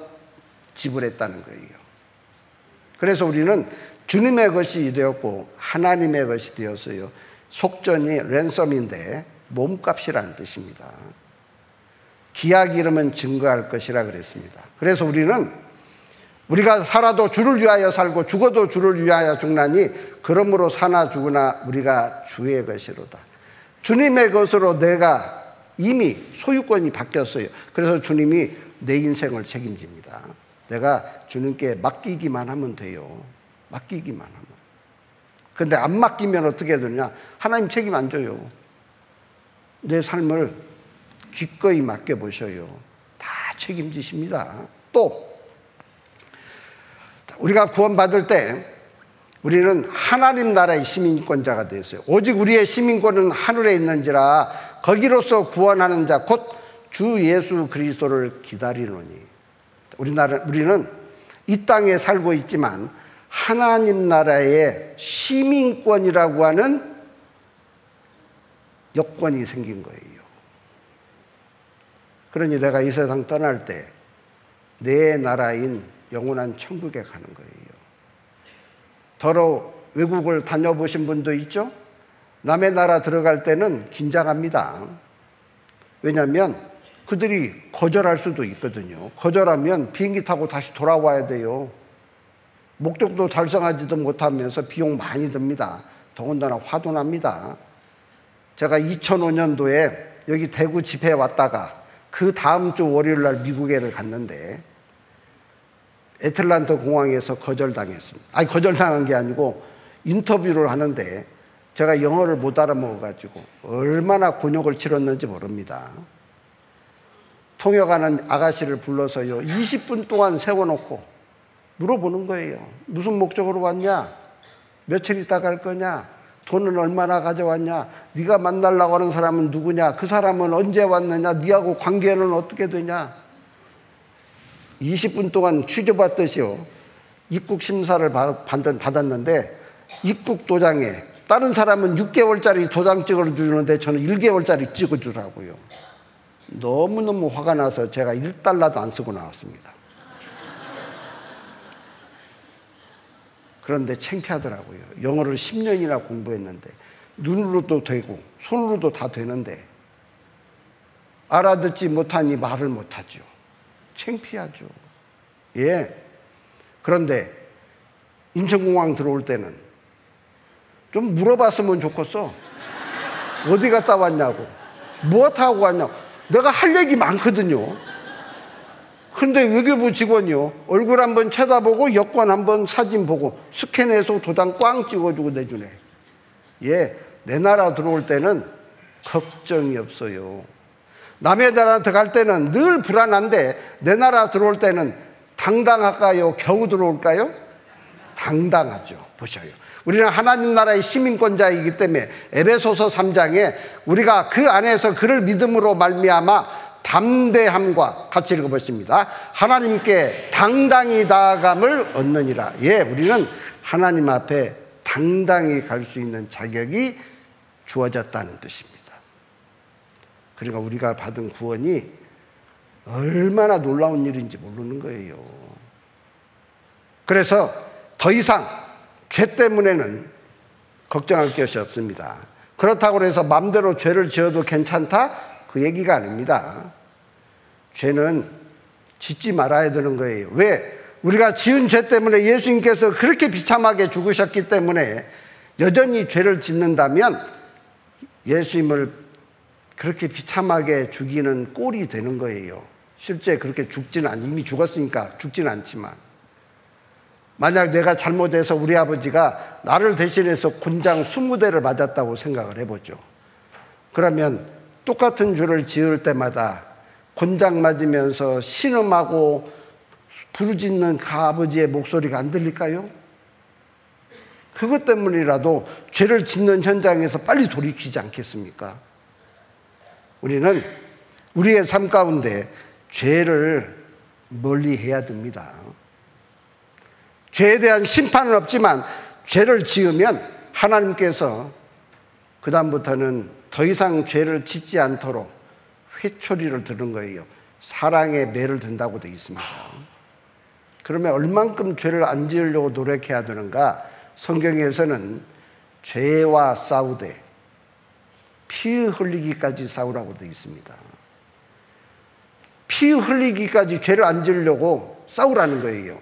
지불했다는 거예요. 그래서 우리는 주님의 것이 되었고 하나님의 것이 되었어요. 속전이 랜섬인데 몸값이라는 뜻입니다. 기약 이름은 증거할 것이라 그랬습니다. 그래서 우리가 살아도 주를 위하여 살고 죽어도 주를 위하여 죽나니 그러므로 사나 죽으나 우리가 주의 것이로다. 주님의 것으로 내가 이미 소유권이 바뀌었어요. 그래서 주님이 내 인생을 책임집니다. 내가 주님께 맡기기만 하면 돼요. 맡기기만 하면. 그런데 안 맡기면 어떻게 되느냐? 하나님 책임 안 져요. 내 삶을 기꺼이 맡겨보셔요. 다 책임지십니다. 또 우리가 구원받을 때 우리는 하나님 나라의 시민권자가 되었어요. 오직 우리의 시민권은 하늘에 있는지라 거기로서 구원하는 자 곧 주 예수 그리스도를 기다리노니. 우리는 이 땅에 살고 있지만 하나님 나라의 시민권이라고 하는 여건이 생긴 거예요. 그러니 내가 이 세상 떠날 때 내 나라인 영원한 천국에 가는 거예요. 더러 외국을 다녀보신 분도 있죠? 남의 나라 들어갈 때는 긴장합니다. 왜냐하면 그들이 거절할 수도 있거든요. 거절하면 비행기 타고 다시 돌아와야 돼요. 목적도 달성하지도 못하면서 비용 많이 듭니다. 더군다나 화도 납니다. 제가 2005년도에 여기 대구 집회에 왔다가 그 다음 주 월요일 날 미국에를 갔는데 애틀란타 공항에서 거절당했습니다. 아니, 거절당한 게 아니고 인터뷰를 하는데 제가 영어를 못 알아먹어가지고 얼마나 곤욕을 치렀는지 모릅니다. 통역하는 아가씨를 불러서요, 20분 동안 세워놓고 물어보는 거예요. 무슨 목적으로 왔냐? 며칠 있다 갈 거냐? 돈은 얼마나 가져왔냐? 네가 만나려고 하는 사람은 누구냐? 그 사람은 언제 왔느냐? 네하고 관계는 어떻게 되냐? 20분 동안 취조받듯이요, 입국 심사를 받았는데 입국 도장에 다른 사람은 6개월짜리 도장 찍어주는데 저는 1개월짜리 찍어주라고요. 너무너무 화가 나서 제가 1달러도 안 쓰고 나왔습니다. 그런데 창피하더라고요. 영어를 10년이나 공부했는데 눈으로도 되고 손으로도 다 되는데 알아듣지 못하니 말을 못하죠. 창피하죠. 예. 그런데 인천공항 들어올 때는 좀 물어봤으면 좋겠어. 어디 갔다 왔냐고, 뭐 타고 왔냐고. 내가 할 얘기 많거든요. 근데 외교부 직원이요, 얼굴 한번 쳐다보고 여권 한번 사진 보고 스캔해서 도장 꽝 찍어주고 내주네. 예, 내 나라 들어올 때는 걱정이 없어요. 남의 나라한테 갈 때는 늘 불안한데 내 나라 들어올 때는 당당할까요? 겨우 들어올까요? 당당하죠. 보셔요. 우리는 하나님 나라의 시민권자이기 때문에 에베소서 3장에 우리가 그 안에서 그를 믿음으로 말미암아 담대함과 같이 읽어보십니다. 하나님께 당당히 나아감을 얻느니라. 예, 우리는 하나님 앞에 당당히 갈 수 있는 자격이 주어졌다는 뜻입니다. 그러니까 우리가 받은 구원이 얼마나 놀라운 일인지 모르는 거예요. 그래서 더 이상 죄 때문에는 걱정할 것이 없습니다. 그렇다고 해서 마음대로 죄를 지어도 괜찮다? 그 얘기가 아닙니다. 죄는 짓지 말아야 되는 거예요. 왜? 우리가 지은 죄 때문에 예수님께서 그렇게 비참하게 죽으셨기 때문에 여전히 죄를 짓는다면 예수님을 그렇게 비참하게 죽이는 꼴이 되는 거예요. 실제 그렇게 이미 죽었으니까 죽지는 않지만, 만약 내가 잘못해서 우리 아버지가 나를 대신해서 곤장 20대를 맞았다고 생각을 해보죠. 그러면 똑같은 죄를 지을 때마다 곤장 맞으면서 신음하고 부르짖는 그 아버지의 목소리가 안 들릴까요? 그것 때문이라도 죄를 짓는 현장에서 빨리 돌이키지 않겠습니까? 우리는 우리의 삶 가운데 죄를 멀리 해야 됩니다. 죄에 대한 심판은 없지만 죄를 지으면 하나님께서 그 다음부터는 더 이상 죄를 짓지 않도록 회초리를 드는 거예요. 사랑의 매를 든다고 되어 있습니다. 그러면 얼만큼 죄를 안 지으려고 노력해야 되는가? 성경에서는 죄와 싸우되 피 흘리기까지 싸우라고 되어 있습니다. 피 흘리기까지 죄를 안 지으려고 싸우라는 거예요.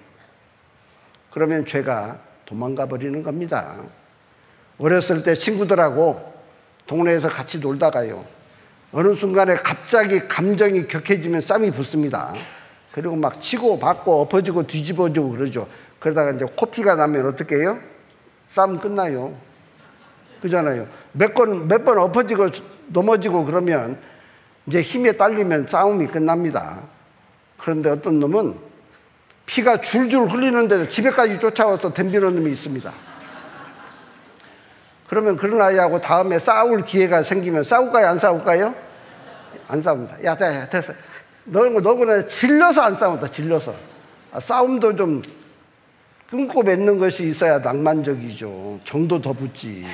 그러면 죄가 도망가 버리는 겁니다. 어렸을 때 친구들하고 동네에서 같이 놀다가요, 어느 순간에 갑자기 감정이 격해지면 쌈이 붙습니다. 그리고 막 치고 받고 엎어지고 뒤집어지고 그러죠. 그러다가 이제 코피가 나면 어떻게 해요? 싸움 끝나요. 그잖아요. 몇 번 엎어지고 넘어지고 그러면 이제 힘에 딸리면 싸움이 끝납니다. 그런데 어떤 놈은 피가 줄줄 흘리는데도 집에까지 쫓아와서 덤비는 놈이 있습니다. 그러면 그런 아이하고 다음에 싸울 기회가 생기면 싸울까요? 안 싸울까요? 안 싸웁니다. 야, 됐어. 너구나 질려서 안 싸운다. 질려서. 싸움도 좀 끊고 맺는 것이 있어야 낭만적이죠. 정도 더 붙지.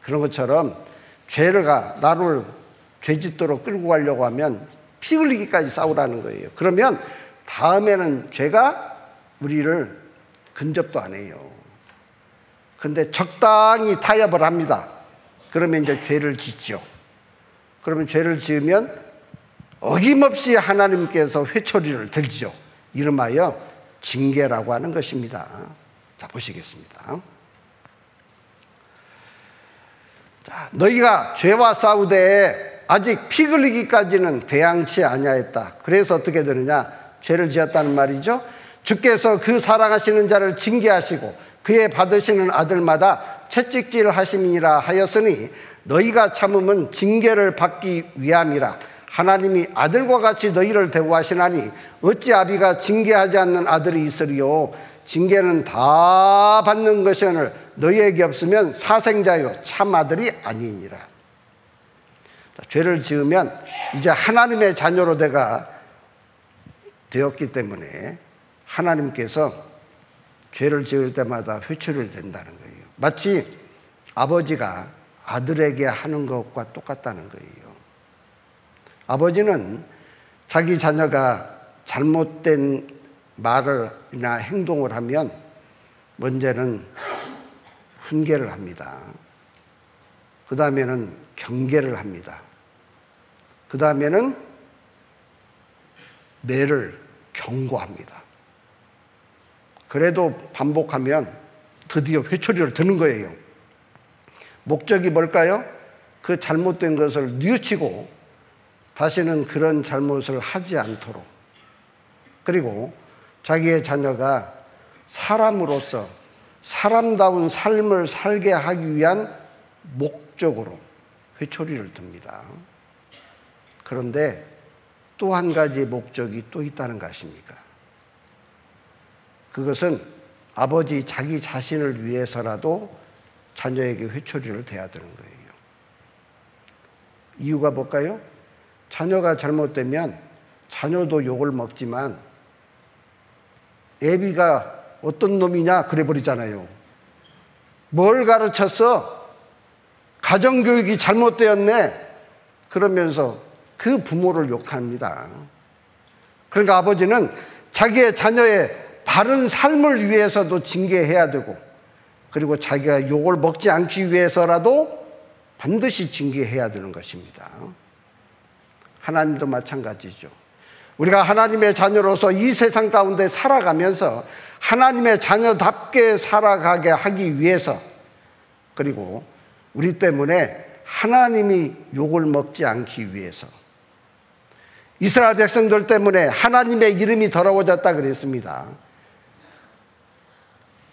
그런 것처럼 나를 죄짓도록 끌고 가려고 하면 피 흘리기까지 싸우라는 거예요. 그러면 다음에는 죄가 우리를 근접도 안 해요. 근데 적당히 타협을 합니다. 그러면 이제 죄를 짓죠. 그러면 죄를 지으면 어김없이 하나님께서 회초리를 들죠. 이름하여 징계라고 하는 것입니다. 자, 보시겠습니다. 자, 너희가 죄와 싸우되 아직 피 흘리기까지는 대항치 아니하였다. 그래서 어떻게 되느냐? 죄를 지었다는 말이죠. 주께서 그 사랑하시는 자를 징계하시고 그의 받으시는 아들마다 채찍질 하심이니라 하였으니 너희가 참음은 징계를 받기 위함이라. 하나님이 아들과 같이 너희를 대우하시나니 어찌 아비가 징계하지 않는 아들이 있으리요. 징계는 다 받는 것이오늘 너희에게 없으면 사생자요 참 아들이 아니니라. 죄를 지으면 이제 하나님의 자녀로 내가 되었기 때문에 하나님께서 죄를 지을 때마다 회초리를 댄다는 거예요. 마치 아버지가 아들에게 하는 것과 똑같다는 거예요. 아버지는 자기 자녀가 잘못된 말이나 행동을 하면 먼저는 훈계를 합니다. 그 다음에는 경계를 합니다. 그 다음에는 매를 경고합니다. 그래도 반복하면 드디어 회초리를 드는 거예요. 목적이 뭘까요? 그 잘못된 것을 뉘우치고 다시는 그런 잘못을 하지 않도록, 그리고 자기의 자녀가 사람으로서 사람다운 삶을 살게 하기 위한 목적으로 회초리를 듭니다. 그런데 또 한 가지 목적이 또 있다는 것입니까? 그것은 아버지 자기 자신을 위해서라도 자녀에게 회초리를 대야 되는 거예요. 이유가 뭘까요? 자녀가 잘못되면 자녀도 욕을 먹지만 애비가 어떤 놈이냐 그래 버리잖아요. 뭘 가르쳤어? 가정교육이 잘못되었네. 그러면서 그 부모를 욕합니다. 그러니까 아버지는 자기의 자녀의 바른 삶을 위해서도 징계해야 되고, 그리고 자기가 욕을 먹지 않기 위해서라도 반드시 징계해야 되는 것입니다. 하나님도 마찬가지죠. 우리가 하나님의 자녀로서 이 세상 가운데 살아가면서 하나님의 자녀답게 살아가게 하기 위해서, 그리고 우리 때문에 하나님이 욕을 먹지 않기 위해서, 이스라엘 백성들 때문에 하나님의 이름이 더러워졌다 그랬습니다.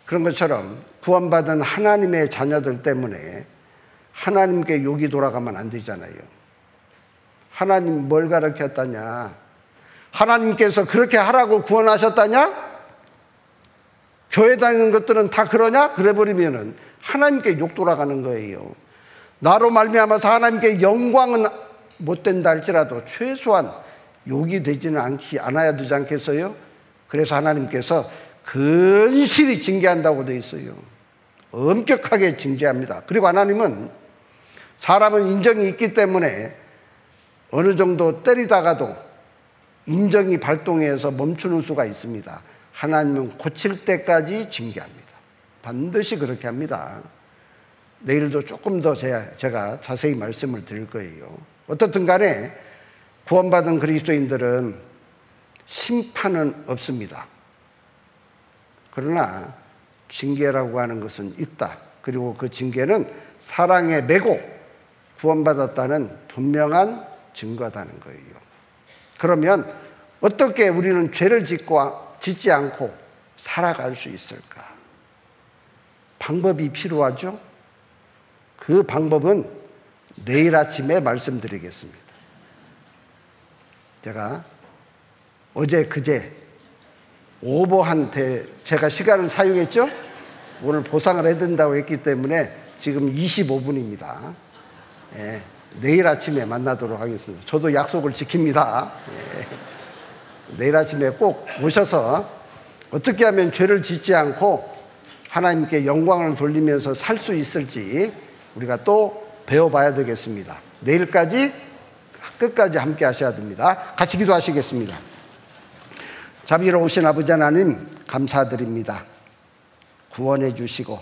그런 것처럼 구원받은 하나님의 자녀들 때문에 하나님께 욕이 돌아가면 안 되잖아요. 하나님 뭘 가르쳤다냐? 하나님께서 그렇게 하라고 구원하셨다냐? 교회 다니는 것들은 다 그러냐? 그래 버리면은 하나님께 욕 돌아가는 거예요. 나로 말미암아서 하나님께 영광은 못 된다 할지라도 최소한 욕이 되지는 않아야 되지 않겠어요? 그래서 하나님께서 근실히 징계한다고 되어 있어요. 엄격하게 징계합니다. 그리고 하나님은 사람은 인정이 있기 때문에 어느 정도 때리다가도 인정이 발동해서 멈추는 수가 있습니다. 하나님은 고칠 때까지 징계합니다. 반드시 그렇게 합니다. 내일도 조금 더 제가 자세히 말씀을 드릴 거예요. 어떻든 간에 구원받은 그리스도인들은 심판은 없습니다. 그러나 징계라고 하는 것은 있다. 그리고 그 징계는 사랑에 매고 구원받았다는 분명한 증거다는 거예요. 그러면 어떻게 우리는 죄를 짓지 않고 살아갈 수 있을까? 방법이 필요하죠. 그 방법은 내일 아침에 말씀드리겠습니다. 제가 어제 그제 오버한테 제가 시간을 사용했죠. 오늘 보상을 해야 된다고 했기 때문에 지금 25분입니다. 예, 내일 아침에 만나도록 하겠습니다. 저도 약속을 지킵니다. 예, 내일 아침에 꼭 오셔서 어떻게 하면 죄를 짓지 않고 하나님께 영광을 돌리면서 살 수 있을지 우리가 또 배워봐야 되겠습니다. 내일까지 끝까지 함께 하셔야 됩니다. 같이 기도하시겠습니다. 자비로우신 아버지 하나님 감사드립니다. 구원해 주시고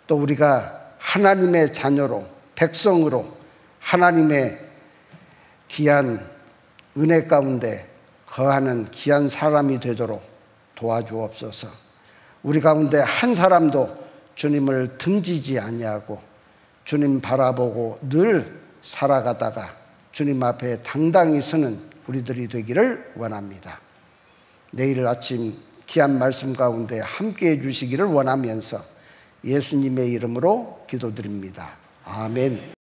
또 우리가 하나님의 자녀로 백성으로 하나님의 귀한 은혜 가운데 거하는 귀한 사람이 되도록 도와주옵소서. 우리 가운데 한 사람도 주님을 등지지 아니하고 주님 바라보고 늘 살아가다가 주님 앞에 당당히 서는 우리들이 되기를 원합니다. 내일 아침 귀한 말씀 가운데 함께해 주시기를 원하면서 예수님의 이름으로 기도드립니다. 아멘.